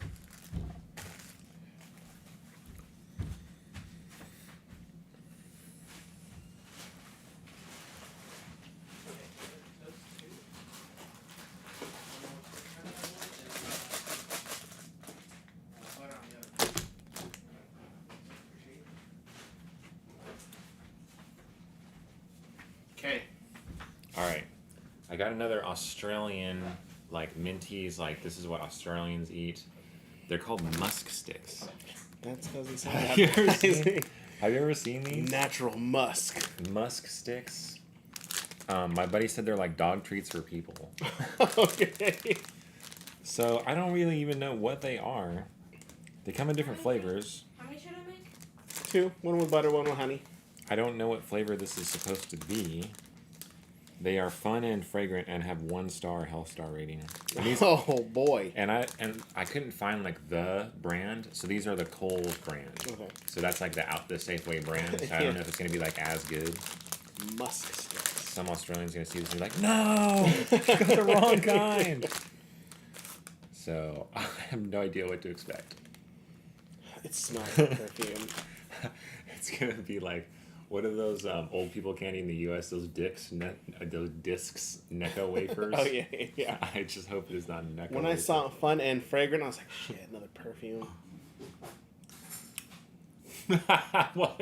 S2: Okay.
S1: All right. I got another Australian, like minties, like this is what Australians eat. They're called musk sticks.
S2: That's because it's
S1: Have you ever seen- Have you ever seen these?
S2: natural musk.
S1: Musk sticks. My buddy said they're like dog treats for people.
S2: Okay.
S1: So I don't really even know what they are. They come in different flavors.
S3: How many should I make?
S2: 2. One with butter, one with honey.
S1: I don't know what flavor this is supposed to be. They are fun and fragrant and have 1-star health star rating. And these,
S2: Oh boy.
S1: and I couldn't find like the brand, so these are the Kohl's brand.
S2: Okay.
S1: So that's like the Safeway brand. So I don't know if it's gonna be like as good.
S2: Musk sticks.
S1: Some Australians gonna see this and be like, "No, you got the wrong kind." So I have no idea what to expect.
S2: It smells like perfume.
S1: It's gonna be like, what are those old people candy in the U.S.? Those those discs, Necco wafers.
S2: Oh yeah, yeah.
S1: I just hope it is not Necco.
S2: When I
S1: wafer.
S2: saw fun and fragrant, I was like, shit, another perfume.
S1: What?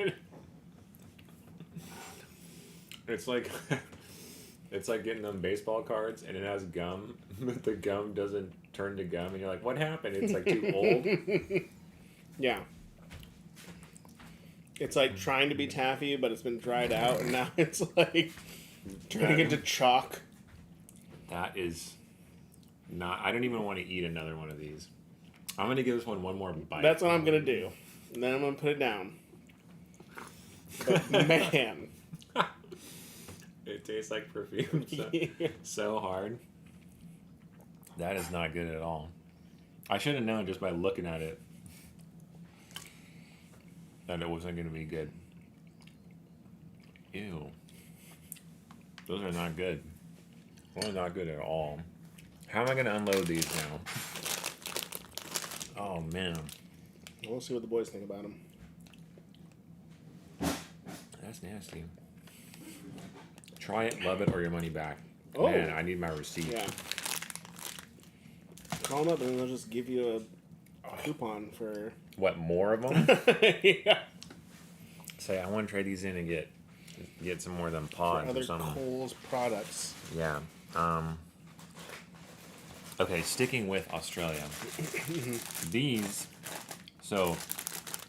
S1: It's like it's like getting them baseball cards and it has gum, but the gum doesn't turn to gum, and you're like, what happened? It's like too old.
S2: Yeah. It's like trying to be taffy, but it's been dried out, and now it's like turning into chalk.
S1: That is not. I don't even want to eat another one of these. I'm gonna give this one more bite.
S2: That's what I'm gonna do. And then I'm gonna put it down. But man.
S1: It tastes like perfume. So hard. That is not good at all. I should have known just by looking at it that it wasn't going to be good. Ew. Those are not good. Those are not good at all. How am I going to unload these now? Oh, man.
S2: We'll see what the boys think about them.
S1: That's nasty. Try it, love it, or your money back.
S2: Oh.
S1: Man, I need my receipt.
S2: Yeah. Call them up and they'll just give you a coupon for...
S1: What, more of them?
S2: Yeah.
S1: Say, I want to trade these in and get some more of them pods
S2: Other
S1: or something.
S2: Kohl's products.
S1: Yeah. Okay, sticking with Australia. These, so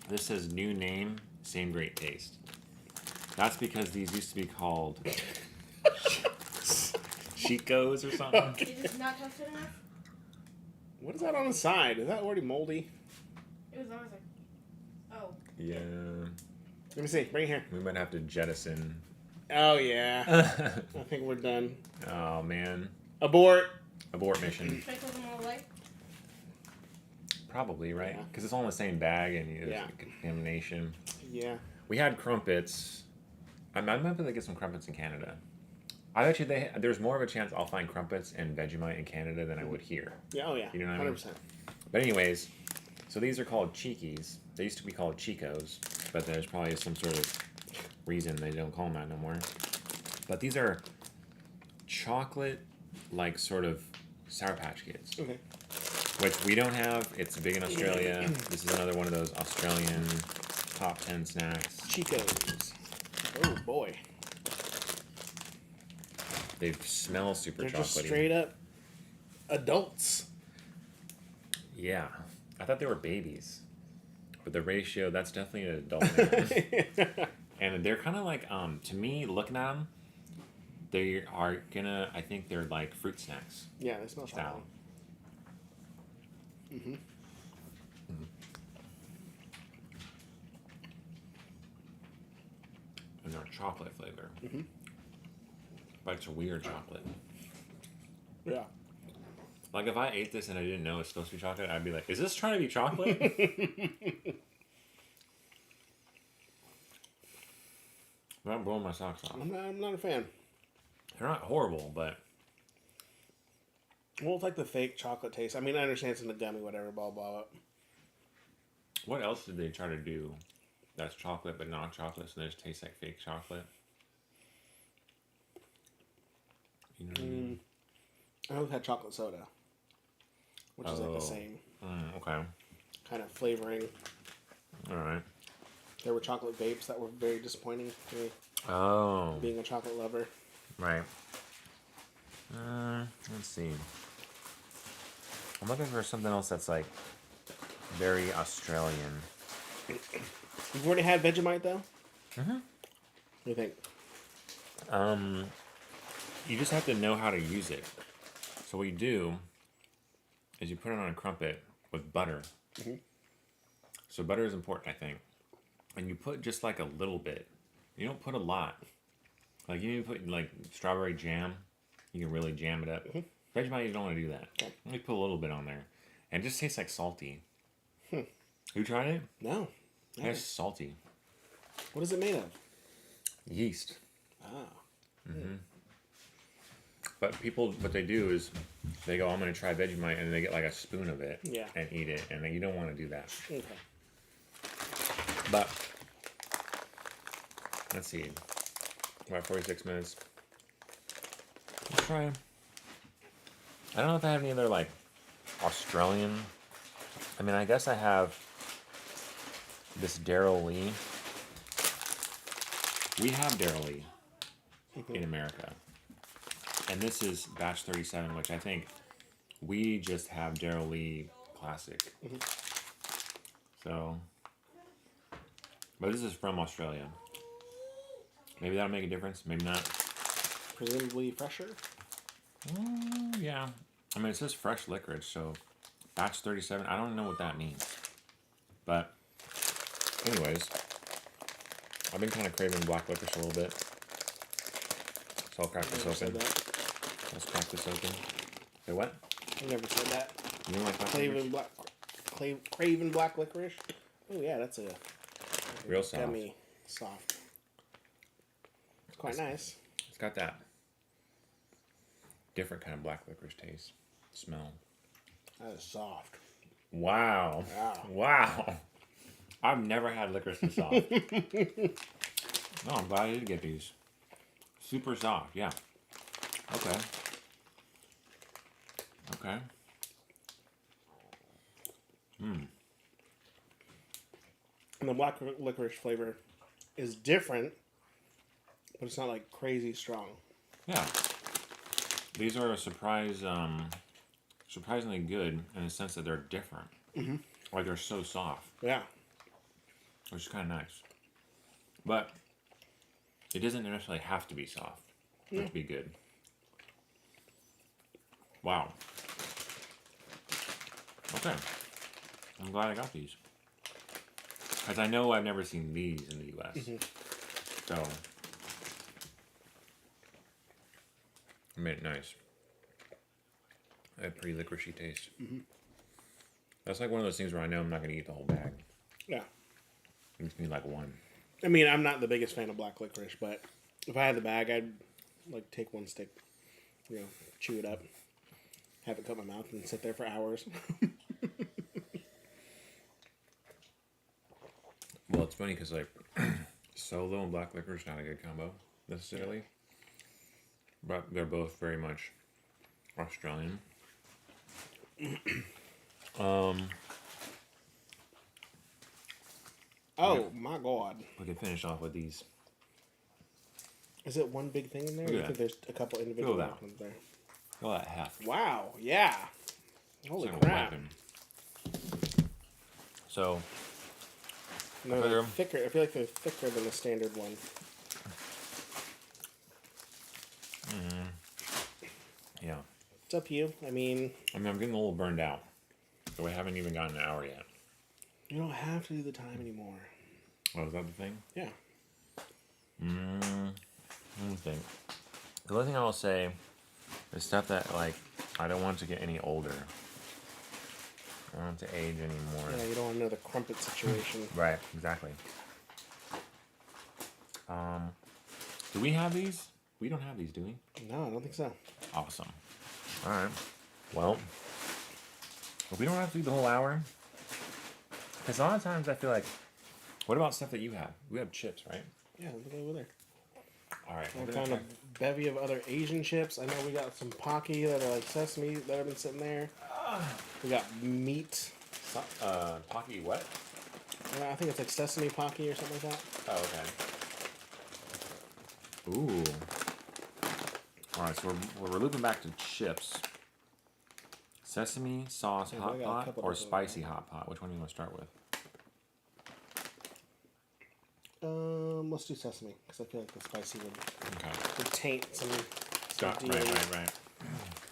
S1: this says new name, same great taste. That's because these used to be called Chicos or something.
S3: Is it not toasted enough?
S2: What is that on the side? Is that already moldy?
S3: It was always like, oh.
S1: Yeah.
S2: Let me see. Bring it here.
S1: We might have to jettison.
S2: Oh, yeah. I think we're done.
S1: Oh, man.
S2: Abort.
S1: Abort mission.
S3: Should I throw them all away?
S1: Probably, right?
S2: Yeah.
S1: Because it's all in the same bag and there's
S2: Yeah.
S1: contamination.
S2: Yeah.
S1: We had crumpets. I might be able to get some crumpets in Canada. I bet you there's more of a chance I'll find crumpets and Vegemite in Canada than I would here.
S2: Yeah, oh yeah.
S1: You know what I mean?
S2: 100%.
S1: But anyways, so these are called Cheekies. They used to be called Chicos, but there's probably some sort of reason they don't call them that no more. But these are chocolate, like sort of Sour Patch Kids,
S2: Okay.
S1: which we don't have. It's big in Australia. This is another one of those Australian top 10 snacks.
S2: Chicos. Oh boy.
S1: They smell super
S2: They're
S1: chocolatey.
S2: just straight up adults.
S1: Yeah. I thought they were babies. But the ratio, that's definitely an adult now. And they're kind of like, to me, looking at them, they are gonna, I think they're like fruit snacks.
S2: Yeah, they smell
S1: Style.
S2: chocolate. Mm-hmm.
S1: And they're chocolate flavor.
S2: Mhm.
S1: But it's a weird chocolate.
S2: Yeah.
S1: Like if I ate this and I didn't know it's supposed to be chocolate, I'd be like, is this trying to be chocolate? I'm blowing my socks off.
S2: I'm not a fan.
S1: They're not horrible, but
S2: Well, it's like the fake chocolate taste. I mean, I understand it's in the gummy, whatever, blah, blah, blah.
S1: what else did they try to do that's chocolate but not chocolate, so they just taste like fake chocolate? You know what I mean?
S2: I know we've had chocolate soda, which is like
S1: Oh.
S2: the same
S1: Okay.
S2: kind of flavoring.
S1: All right.
S2: There were chocolate vapes that were very disappointing to me,
S1: Oh.
S2: being a chocolate lover.
S1: Right. Let's see. I'm looking for something else that's like very Australian.
S2: You've already had Vegemite, though?
S1: Mhm.
S2: What do you think?
S1: You just have to know how to use it. So what you do is you put it on a crumpet with butter. So butter is important, I think. And you put just like a little bit. You don't put a lot. Like you need to put like strawberry jam. You can really jam it up. Vegemite, you don't want to do that.
S2: Okay.
S1: Only put a little bit on there. And it just tastes like salty. You tried it?
S2: No.
S1: Yeah, it's salty.
S2: What is it made of?
S1: Yeast.
S2: Ah.
S1: But people, what they do is they go, I'm going to try Vegemite, and they get like a spoon of it
S2: Yeah.
S1: and eat it. And then you don't want to do that.
S2: Okay.
S1: But, let's see. About 46 minutes. Let's try. I don't know if I have any other like Australian. I mean, I guess I have this Daryl Lee. We have Daryl Lee in America. And this is batch 37, which I think we just have Daryl Lee Classic. So, but this is from Australia. Maybe that'll make a difference. Maybe not.
S2: Presumably fresher.
S1: Yeah. I mean, it says fresh licorice, so batch 37. I don't know what that means. But, anyways, I've been kind of craving black licorice a little bit. So I'll crack this
S2: Never said
S1: open.
S2: that.
S1: Let's crack this open. Say what?
S2: I never said that.
S1: You don't like black licorice?
S2: Craven black licorice. Oh yeah, that's a
S1: Real soft.
S2: gummy soft. It's quite nice.
S1: It's got that different kind of black licorice taste. Smell.
S2: That is soft.
S1: Wow.
S2: Wow.
S1: Wow. I've never had licorice this soft. No, I'm glad I did get these. Super soft, yeah. Okay. Okay.
S2: And the black licorice flavor is different, but it's not like crazy strong.
S1: Yeah. These are a surprisingly good in the sense that they're different. Like they're so soft,
S2: Yeah.
S1: which is kind of nice. But it doesn't necessarily have to be soft for it to be good. Wow. Okay. I'm glad I got these. Because I know I've never seen these in the U.S. So, I made it nice. I have pretty licoricey taste. That's like one of those things where I know I'm not going to eat the whole bag.
S2: Yeah.
S1: I'm just going to like one.
S2: I mean, I'm not the biggest fan of black licorice, but if I had the bag, I'd like take one stick, chew it up, have it cut my mouth, and sit there for hours.
S1: Well, it's funny because like solo and black licorice not a good combo necessarily, but they're both very much Australian.
S2: Oh my god!
S1: We can finish off with these.
S2: Is it one big thing in there?
S1: Look at
S2: I think
S1: that.
S2: there's a couple individual
S1: Look at that.
S2: ones there.
S1: Oh, that half.
S2: Wow! Yeah. Holy
S1: It's like a
S2: crap!
S1: weapon. So
S2: No,
S1: Figure
S2: they're
S1: 'em.
S2: thicker. I feel like they're thicker than the standard one.
S1: yeah,
S2: It's up to you. I mean,
S1: I'm getting a little burned out. So we haven't even gotten an hour yet.
S2: you don't have to do the time anymore.
S1: Oh, is that the thing?
S2: Yeah.
S1: Let me think. The only thing I will say is stuff that like I don't want to get any older. I don't want it to age anymore.
S2: Yeah, you don't want another crumpet situation.
S1: Right, exactly. Do we have these? We don't have these, do we?
S2: No, I don't think so.
S1: Awesome. All right. Well, if we don't have to do the whole hour, because a lot of times I feel like, what about stuff that you have? We have chips, right?
S2: Yeah, look over there.
S1: All right.
S2: I found a bevy of other Asian chips. I know we got some Pocky that are like sesame that have been sitting there. We got meat.
S1: Pocky what?
S2: I think it's like sesame Pocky or something like that.
S1: Oh, okay. Ooh. All right, so we're looping back to chips. Sesame sauce
S2: Yeah,
S1: hot
S2: we got a
S1: pot
S2: couple
S1: or
S2: different
S1: spicy hot pot? Which one do you want to start with?
S2: Let's do sesame because I feel like the spicy would
S1: Okay.
S2: taint some
S1: Scott, right.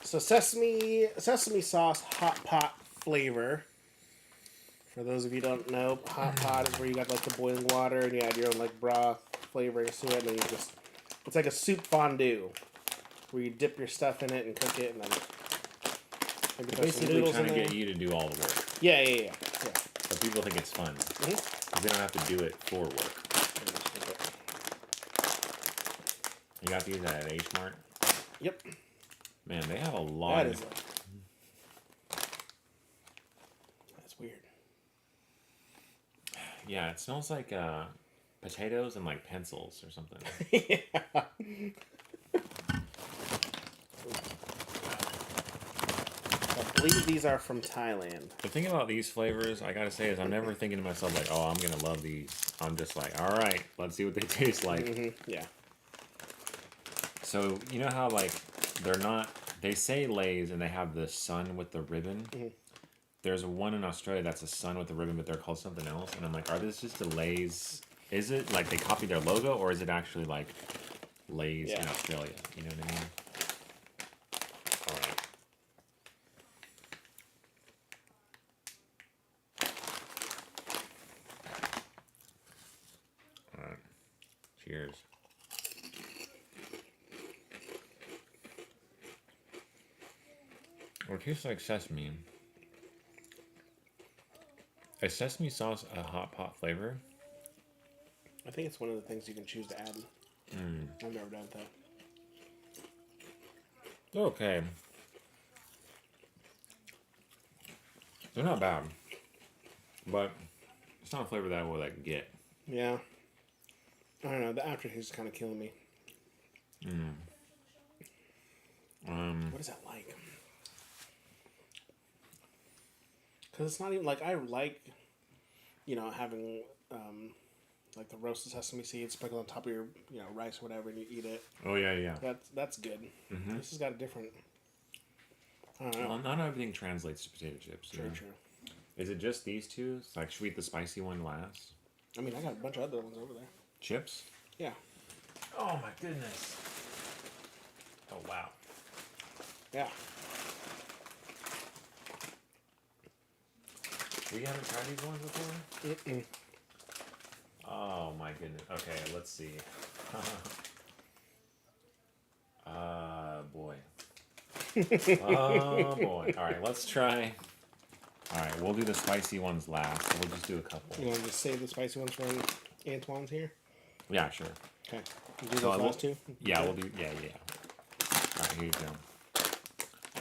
S2: So sesame sauce hot pot flavor. For those of you who don't know, hot pot is where you got like the boiling water and you add your own like broth flavorings to it, and then you just it's like a soup fondue where you dip your stuff in it and cook it, and then maybe throw some
S1: Basically,
S2: noodles
S1: trying
S2: in
S1: to
S2: there.
S1: get you to do all the work.
S2: Yeah.
S1: But people think it's fun.
S2: Mhm.
S1: 'Cause they don't have to do it for work. You got these at H Mart?
S2: Yep.
S1: Man, they have a lot
S2: That
S1: of...
S2: is. That's weird.
S1: Yeah, it smells like potatoes and like pencils or something.
S2: Yeah. I believe these are from Thailand.
S1: The thing about these flavors, I gotta say, is I'm never thinking to myself like, oh, I'm gonna love these. I'm just like, all right, let's see what they taste like.
S2: Yeah.
S1: So you know how like they're not. They say Lay's and they have the sun with the ribbon. There's one in Australia that's a sun with the ribbon, but they're called something else. And I'm like, are this just the Lay's? Is it like they copied their logo, or is it actually like Lay's in Australia? You know what I mean? All right. All right. Cheers. Well, it tastes like sesame. Is sesame sauce a hot pot flavor?
S2: I think it's one of the things you can choose to add. I've never done that.
S1: They're okay. They're not bad. But it's not a flavor that I would like get.
S2: Yeah. I don't know. The aftertaste is kind of killing me. What is that like? Because it's not even like I like, having like the roasted sesame seeds sprinkled on top of your rice or whatever, and you eat it.
S1: Oh yeah.
S2: That's good. This has got a different. I don't know.
S1: Well, not everything translates to potato chips.
S2: True.
S1: Is it just these two? It's like, should we eat the spicy one last?
S2: I mean, I got a bunch of other ones over there.
S1: Chips?
S2: Yeah.
S1: Oh my goodness. Oh wow.
S2: Yeah.
S1: We haven't tried these ones before? Oh my goodness. Okay, let's see. Boy. Oh boy. Alright, let's try. Alright, we'll do the spicy ones last. We'll just do a couple.
S2: You want to just save the spicy ones from Antoine's here?
S1: Yeah, sure.
S2: Okay. You do
S1: So
S2: those
S1: I
S2: last two?
S1: Yeah, we'll do. Yeah. Alright, here you go.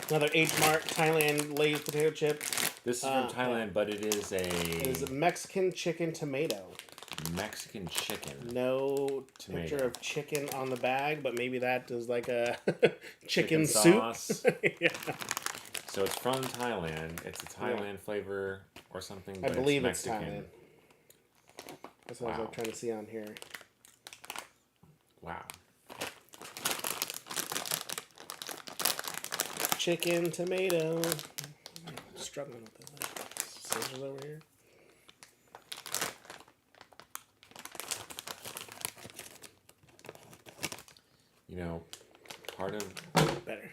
S2: Another H Mart Thailand Lay's potato chip.
S1: This is from Thailand, but it is
S2: It is
S1: a
S2: a Mexican chicken tomato.
S1: Mexican chicken.
S2: No
S1: Tomato.
S2: picture of chicken on the bag, but maybe that is like a chicken soup.
S1: sauce.
S2: Yeah.
S1: So it's from Thailand. It's a Thailand flavor or something.
S2: I
S1: But
S2: believe
S1: it's
S2: it's
S1: Mexican.
S2: Thailand. That's what I was
S1: Wow.
S2: like, trying to see on here.
S1: Wow.
S2: Chicken tomato. Struggling with the scissors over here.
S1: You know, part of
S2: Better.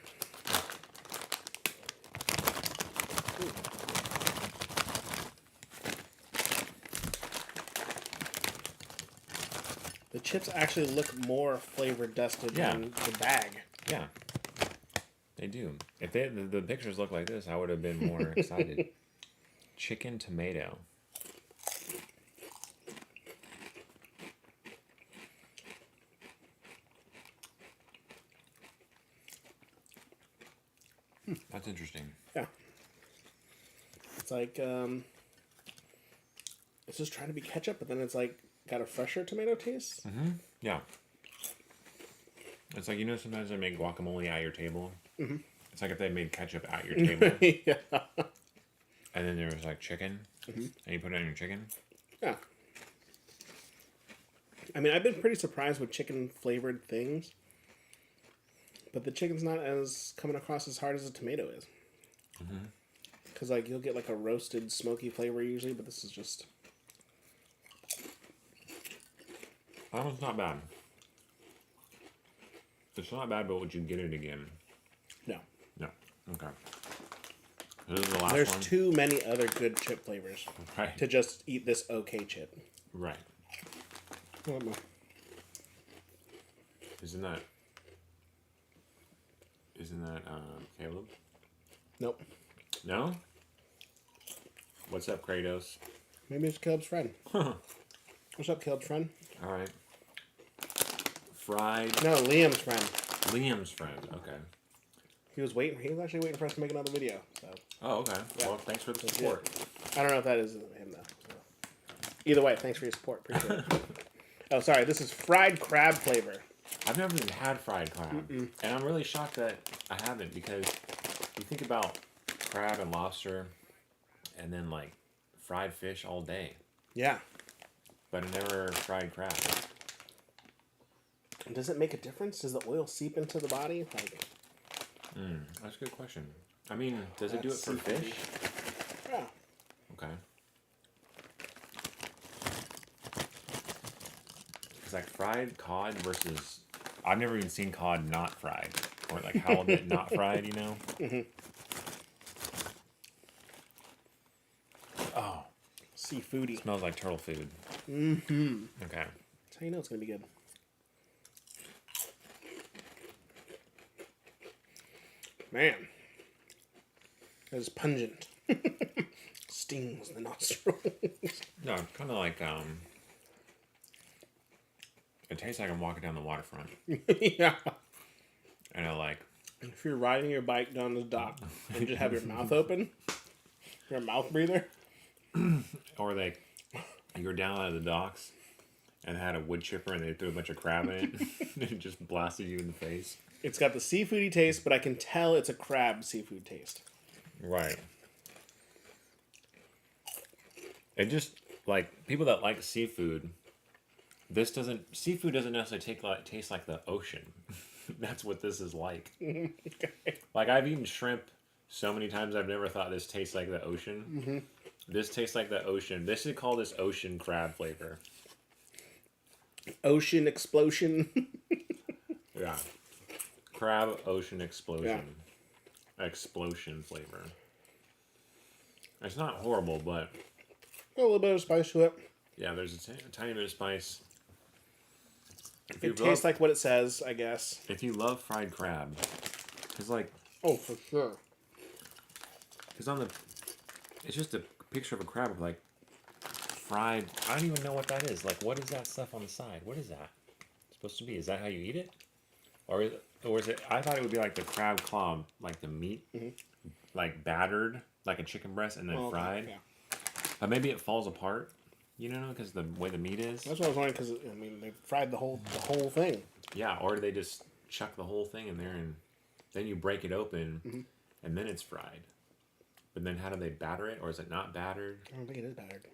S2: The chips actually look more flavor dusted
S1: Yeah.
S2: than the bag.
S1: yeah, they do. If the pictures look like this, I would have been more excited. Chicken tomato. That's interesting.
S2: Yeah. It's like it's just trying to be ketchup, but then it's like got a fresher tomato taste.
S1: Yeah. It's like, sometimes they make guacamole at your table. It's like if they made ketchup at your table.
S2: Yeah.
S1: And then there was like chicken. And you put it on your chicken.
S2: Yeah. I mean, I've been pretty surprised with chicken flavored things, but the chicken's not as coming across as hard as a tomato is. Because like you'll get like a roasted smoky flavor usually, but this is just
S1: That one's not bad. It's not bad, but would you get it again?
S2: No.
S1: No. Okay. This is the last
S2: There's
S1: one.
S2: too many other good chip flavors
S1: Right.
S2: to just eat this okay chip.
S1: Right. Isn't that? Caleb?
S2: Nope.
S1: No. What's up, Kratos?
S2: Maybe it's Caleb's friend. What's up, Caleb's friend?
S1: All right. Fried.
S2: No, Liam's friend.
S1: Liam's friend. Okay.
S2: He was waiting. He was actually waiting for us to make another video. So
S1: Oh, okay.
S2: Yeah.
S1: Well, thanks for the support.
S2: I don't know if that is him though. So. Either way, thanks for your support. Appreciate it. Oh, sorry. This is fried crab flavor.
S1: I've never even had fried crab, and I'm really shocked that I haven't, because you think about crab and lobster, and then like fried fish all day,
S2: Yeah.
S1: but I never fried crab.
S2: Does it make a difference? Does the oil seep into the body? Like,
S1: That's a good question. I mean, does it do it
S2: That's
S1: for
S2: seafood.
S1: fish?
S2: yeah.
S1: Okay. It's like fried cod versus. I've never even seen cod not fried, or like halibut not fried. You know. Oh,
S2: Seafoody.
S1: smells like turtle food. Mm-hmm. Okay.
S2: That's how you know it's gonna be good. Man, that is pungent. Stings the nostrils.
S1: No, kind of like It tastes like I'm walking down the waterfront,
S2: Yeah.
S1: and I like.
S2: If you're riding your bike down the dock and you just have your mouth open, you're a mouth breather.
S1: Or like, you're down at the docks, and had a wood chipper, and they threw a bunch of crab in it, and it just blasted you in the face.
S2: It's got the seafoody taste, but I can tell it's a crab seafood taste.
S1: Right. It just, like, people that like seafood, seafood doesn't necessarily taste like the ocean. That's what this is like. Like, I've eaten shrimp so many times, I've never thought this tastes like the ocean. This tastes like the ocean. They should call this ocean crab flavor.
S2: Ocean explosion.
S1: Yeah. Crab ocean explosion. Explosion flavor. It's not horrible, but
S2: A little bit of spice to it.
S1: yeah, there's a tiny bit of spice. If
S2: It tastes like what it says, I guess.
S1: if you love fried crab, because like,
S2: Oh, for sure.
S1: because it's just a picture of a crab with like fried. I don't even know what that is. Like, what is that stuff on the side? What is that supposed to be? Is that how you eat it, or is it? I thought it would be like the crab claw, like the meat, like battered, like a chicken breast, and then
S2: Oh, okay,
S1: fried.
S2: yeah.
S1: But maybe it falls apart. You know, because the way the meat is.
S2: That's what I was wondering, because, I mean, they fried the whole thing.
S1: Yeah, or do they just chuck the whole thing in there and then you break it open and then it's fried? But then how do they batter it, or is it not battered?
S2: I don't think it is battered.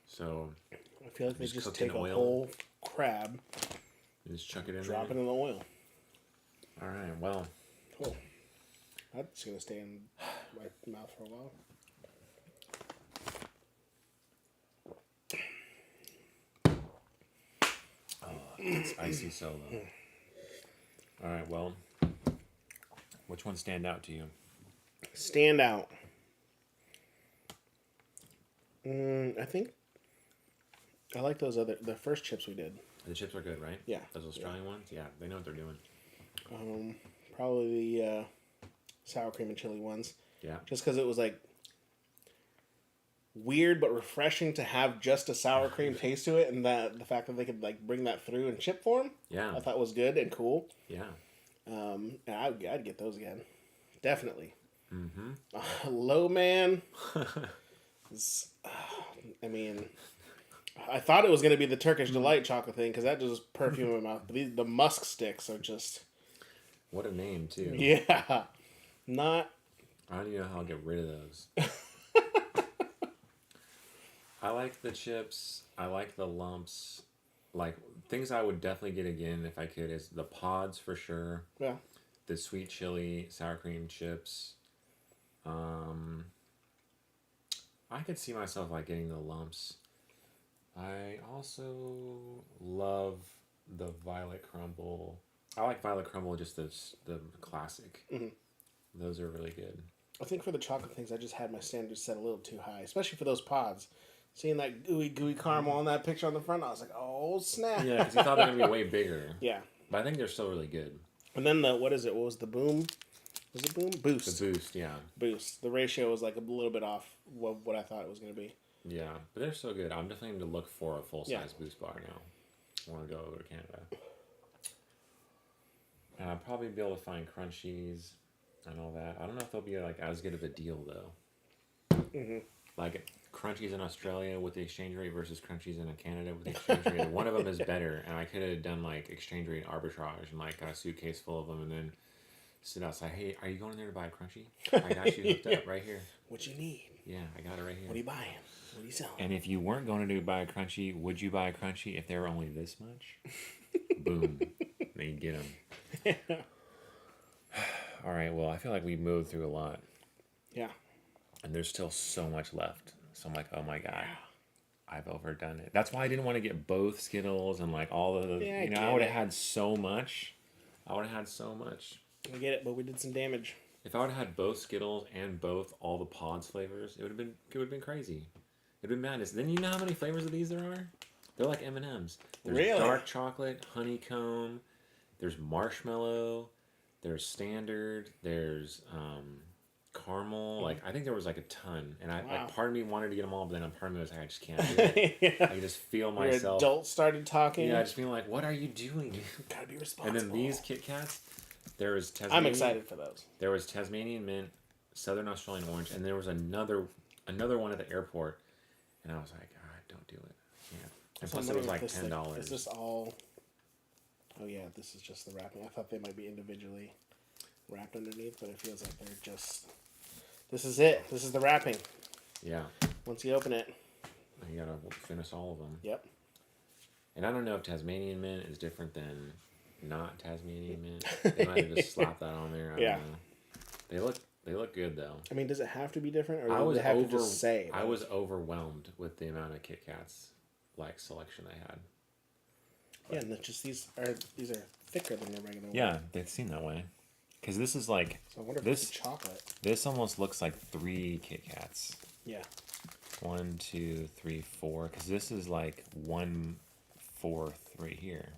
S1: So
S2: I feel like they just
S1: cooked in
S2: take a
S1: oil?
S2: whole crab,
S1: you just chuck it in
S2: drop it
S1: there.
S2: in the oil.
S1: All right, well,
S2: Cool. That's going to stay in my mouth for a while.
S1: it's icy solo. All right, well, which ones stand out to you?
S2: Stand out. I think I like the first chips we did.
S1: The chips are good, right?
S2: Yeah.
S1: Those Australian ones? Yeah, they know what they're doing.
S2: Probably the sour cream and chili ones.
S1: Yeah.
S2: Just because it was like weird but refreshing to have just a sour cream taste to it, and that the fact that they could like bring that through in chip form,
S1: Yeah.
S2: I thought was good and cool.
S1: Yeah.
S2: And I'd get those again, definitely. Mm-hmm. Low man. I mean, I thought it was going to be the Turkish Delight chocolate thing, because that just perfume in my mouth. But the musk sticks are just,
S1: What a name, too.
S2: yeah, not.
S1: I don't even know how I'll get rid of those. I like the chips. I like the lumps. Like, things I would definitely get again if I could is the pods for sure.
S2: Yeah.
S1: The sweet chili sour cream chips. I could see myself like getting the lumps. I also love the violet crumble I like Violet Crumble, just the classic.
S2: Mhm.
S1: Those are really good.
S2: I think for the chocolate things, I just had my standards set a little too high, especially for those pods. Seeing that gooey caramel on that picture on the front, I was like, oh snap!
S1: Yeah, because you thought they were gonna be way bigger.
S2: Yeah.
S1: But I think they're still really good.
S2: And then what is it? What was the boom? Was it boom? Boost.
S1: The Boost, yeah.
S2: Boost. The ratio was like a little bit off what I thought it was going to be.
S1: Yeah, but they're so good. I'm definitely going to look for a full-size
S2: Yeah.
S1: Boost bar now. I want to go over to Canada. And I'll probably be able to find Crunchies and all that. I don't know if they'll be like as good of a deal though.
S2: Mm-hmm.
S1: Like Crunchies in Australia with the exchange rate versus Crunchies in Canada with the exchange rate. One of them is better, and I could have done like exchange rate arbitrage and like got a suitcase full of them and then sit outside. Hey, are you going there to buy a Crunchie? I got you hooked up right here.
S2: What you need?
S1: Yeah, I got it right here.
S2: What are you buying? What are you selling?
S1: And if you weren't going to buy a Crunchie, would you buy a Crunchie if they were only this much? Boom. Then you get them. All right, well, I feel like we moved through a lot.
S2: Yeah.
S1: And there's still so much left. So I'm like, oh my God. I've overdone it. That's why I didn't want to get both Skittles and like all of the...
S2: Yeah,
S1: I would have had so much. I would have had so much.
S2: I get it, but we did some damage.
S1: If I would have had both Skittles and both all the pods flavors, it would have been crazy. It would have been madness. Then you know how many flavors of these there are? They're like M&Ms. There's
S2: Really?
S1: dark chocolate, honeycomb, there's marshmallow, there's standard, there's caramel. Like I think there was like a ton, and I
S2: Wow.
S1: like part of me wanted to get them all, but then part of me was like, I just can't do it.
S2: Yeah.
S1: I just feel
S2: Your
S1: myself.
S2: adults started talking.
S1: Yeah, I just feel like, what are you doing?
S2: Gotta be
S1: And
S2: responsible.
S1: then these Kit Kats, there was Tasmanian.
S2: I'm excited for those.
S1: There was Tasmanian mint, Southern Australian orange, and there was another one at the airport, and I was like, don't do it. Yeah. And
S2: So I'm
S1: plus it was
S2: wondering
S1: like
S2: if
S1: $10.
S2: Is this all? Oh yeah, this is just the wrapping. I thought they might be individually wrapped underneath, but it feels like they're just. This is it. This is the wrapping.
S1: Yeah.
S2: Once you open it.
S1: You gotta finish all of them.
S2: Yep.
S1: And I don't know if Tasmanian mint is different than not Tasmanian mint. They might have just slapped that on there. I
S2: Yeah.
S1: don't know. They look good though.
S2: I mean, does it have to be different, or
S1: I
S2: do
S1: was
S2: they have to just say?
S1: I
S2: that?
S1: was overwhelmed with the amount of Kit Kats like selection they had.
S2: Yeah, and just these are thicker than the regular.
S1: Yeah,
S2: one.
S1: they seem that way. Because this is like
S2: So I wonder if
S1: this
S2: it's chocolate.
S1: This almost looks like 3 Kit Kats.
S2: Yeah.
S1: 1, 2, 3, 4. Because this is like 1/4 right here.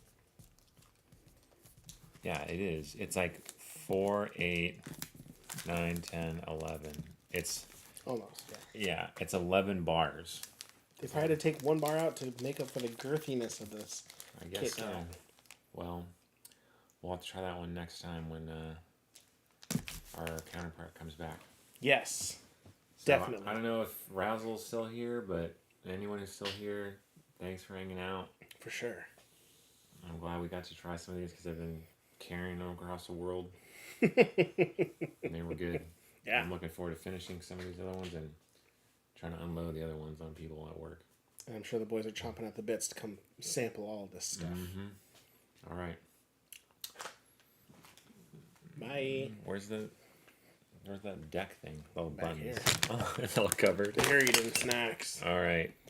S1: Yeah, it is. It's like 4, 8, 9, 10, 11. It's
S2: Almost. Yeah.
S1: yeah, it's 11 bars.
S2: They probably had to take one bar out to make up for the girthiness of this.
S1: I guess
S2: Kit
S1: so.
S2: Kat.
S1: Well, we'll have to try that one next time when our counterpart comes back.
S2: Yes.
S1: So,
S2: Definitely.
S1: I don't know if Razzle's still here, but anyone who's still here, thanks for hanging out.
S2: For sure.
S1: I'm glad we got to try some of these because I've been carrying them across the world. And they were good.
S2: Yeah.
S1: I'm looking forward to finishing some of these other ones and trying to unload the other ones on people at work.
S2: And I'm sure the boys are chomping at the bits to come sample all of this stuff.
S1: Mm-hmm. All right.
S2: Bye.
S1: Where's that deck thing? Oh,
S2: Back
S1: buttons.
S2: here.
S1: Oh, it's all covered.
S2: They're eating snacks.
S1: All right.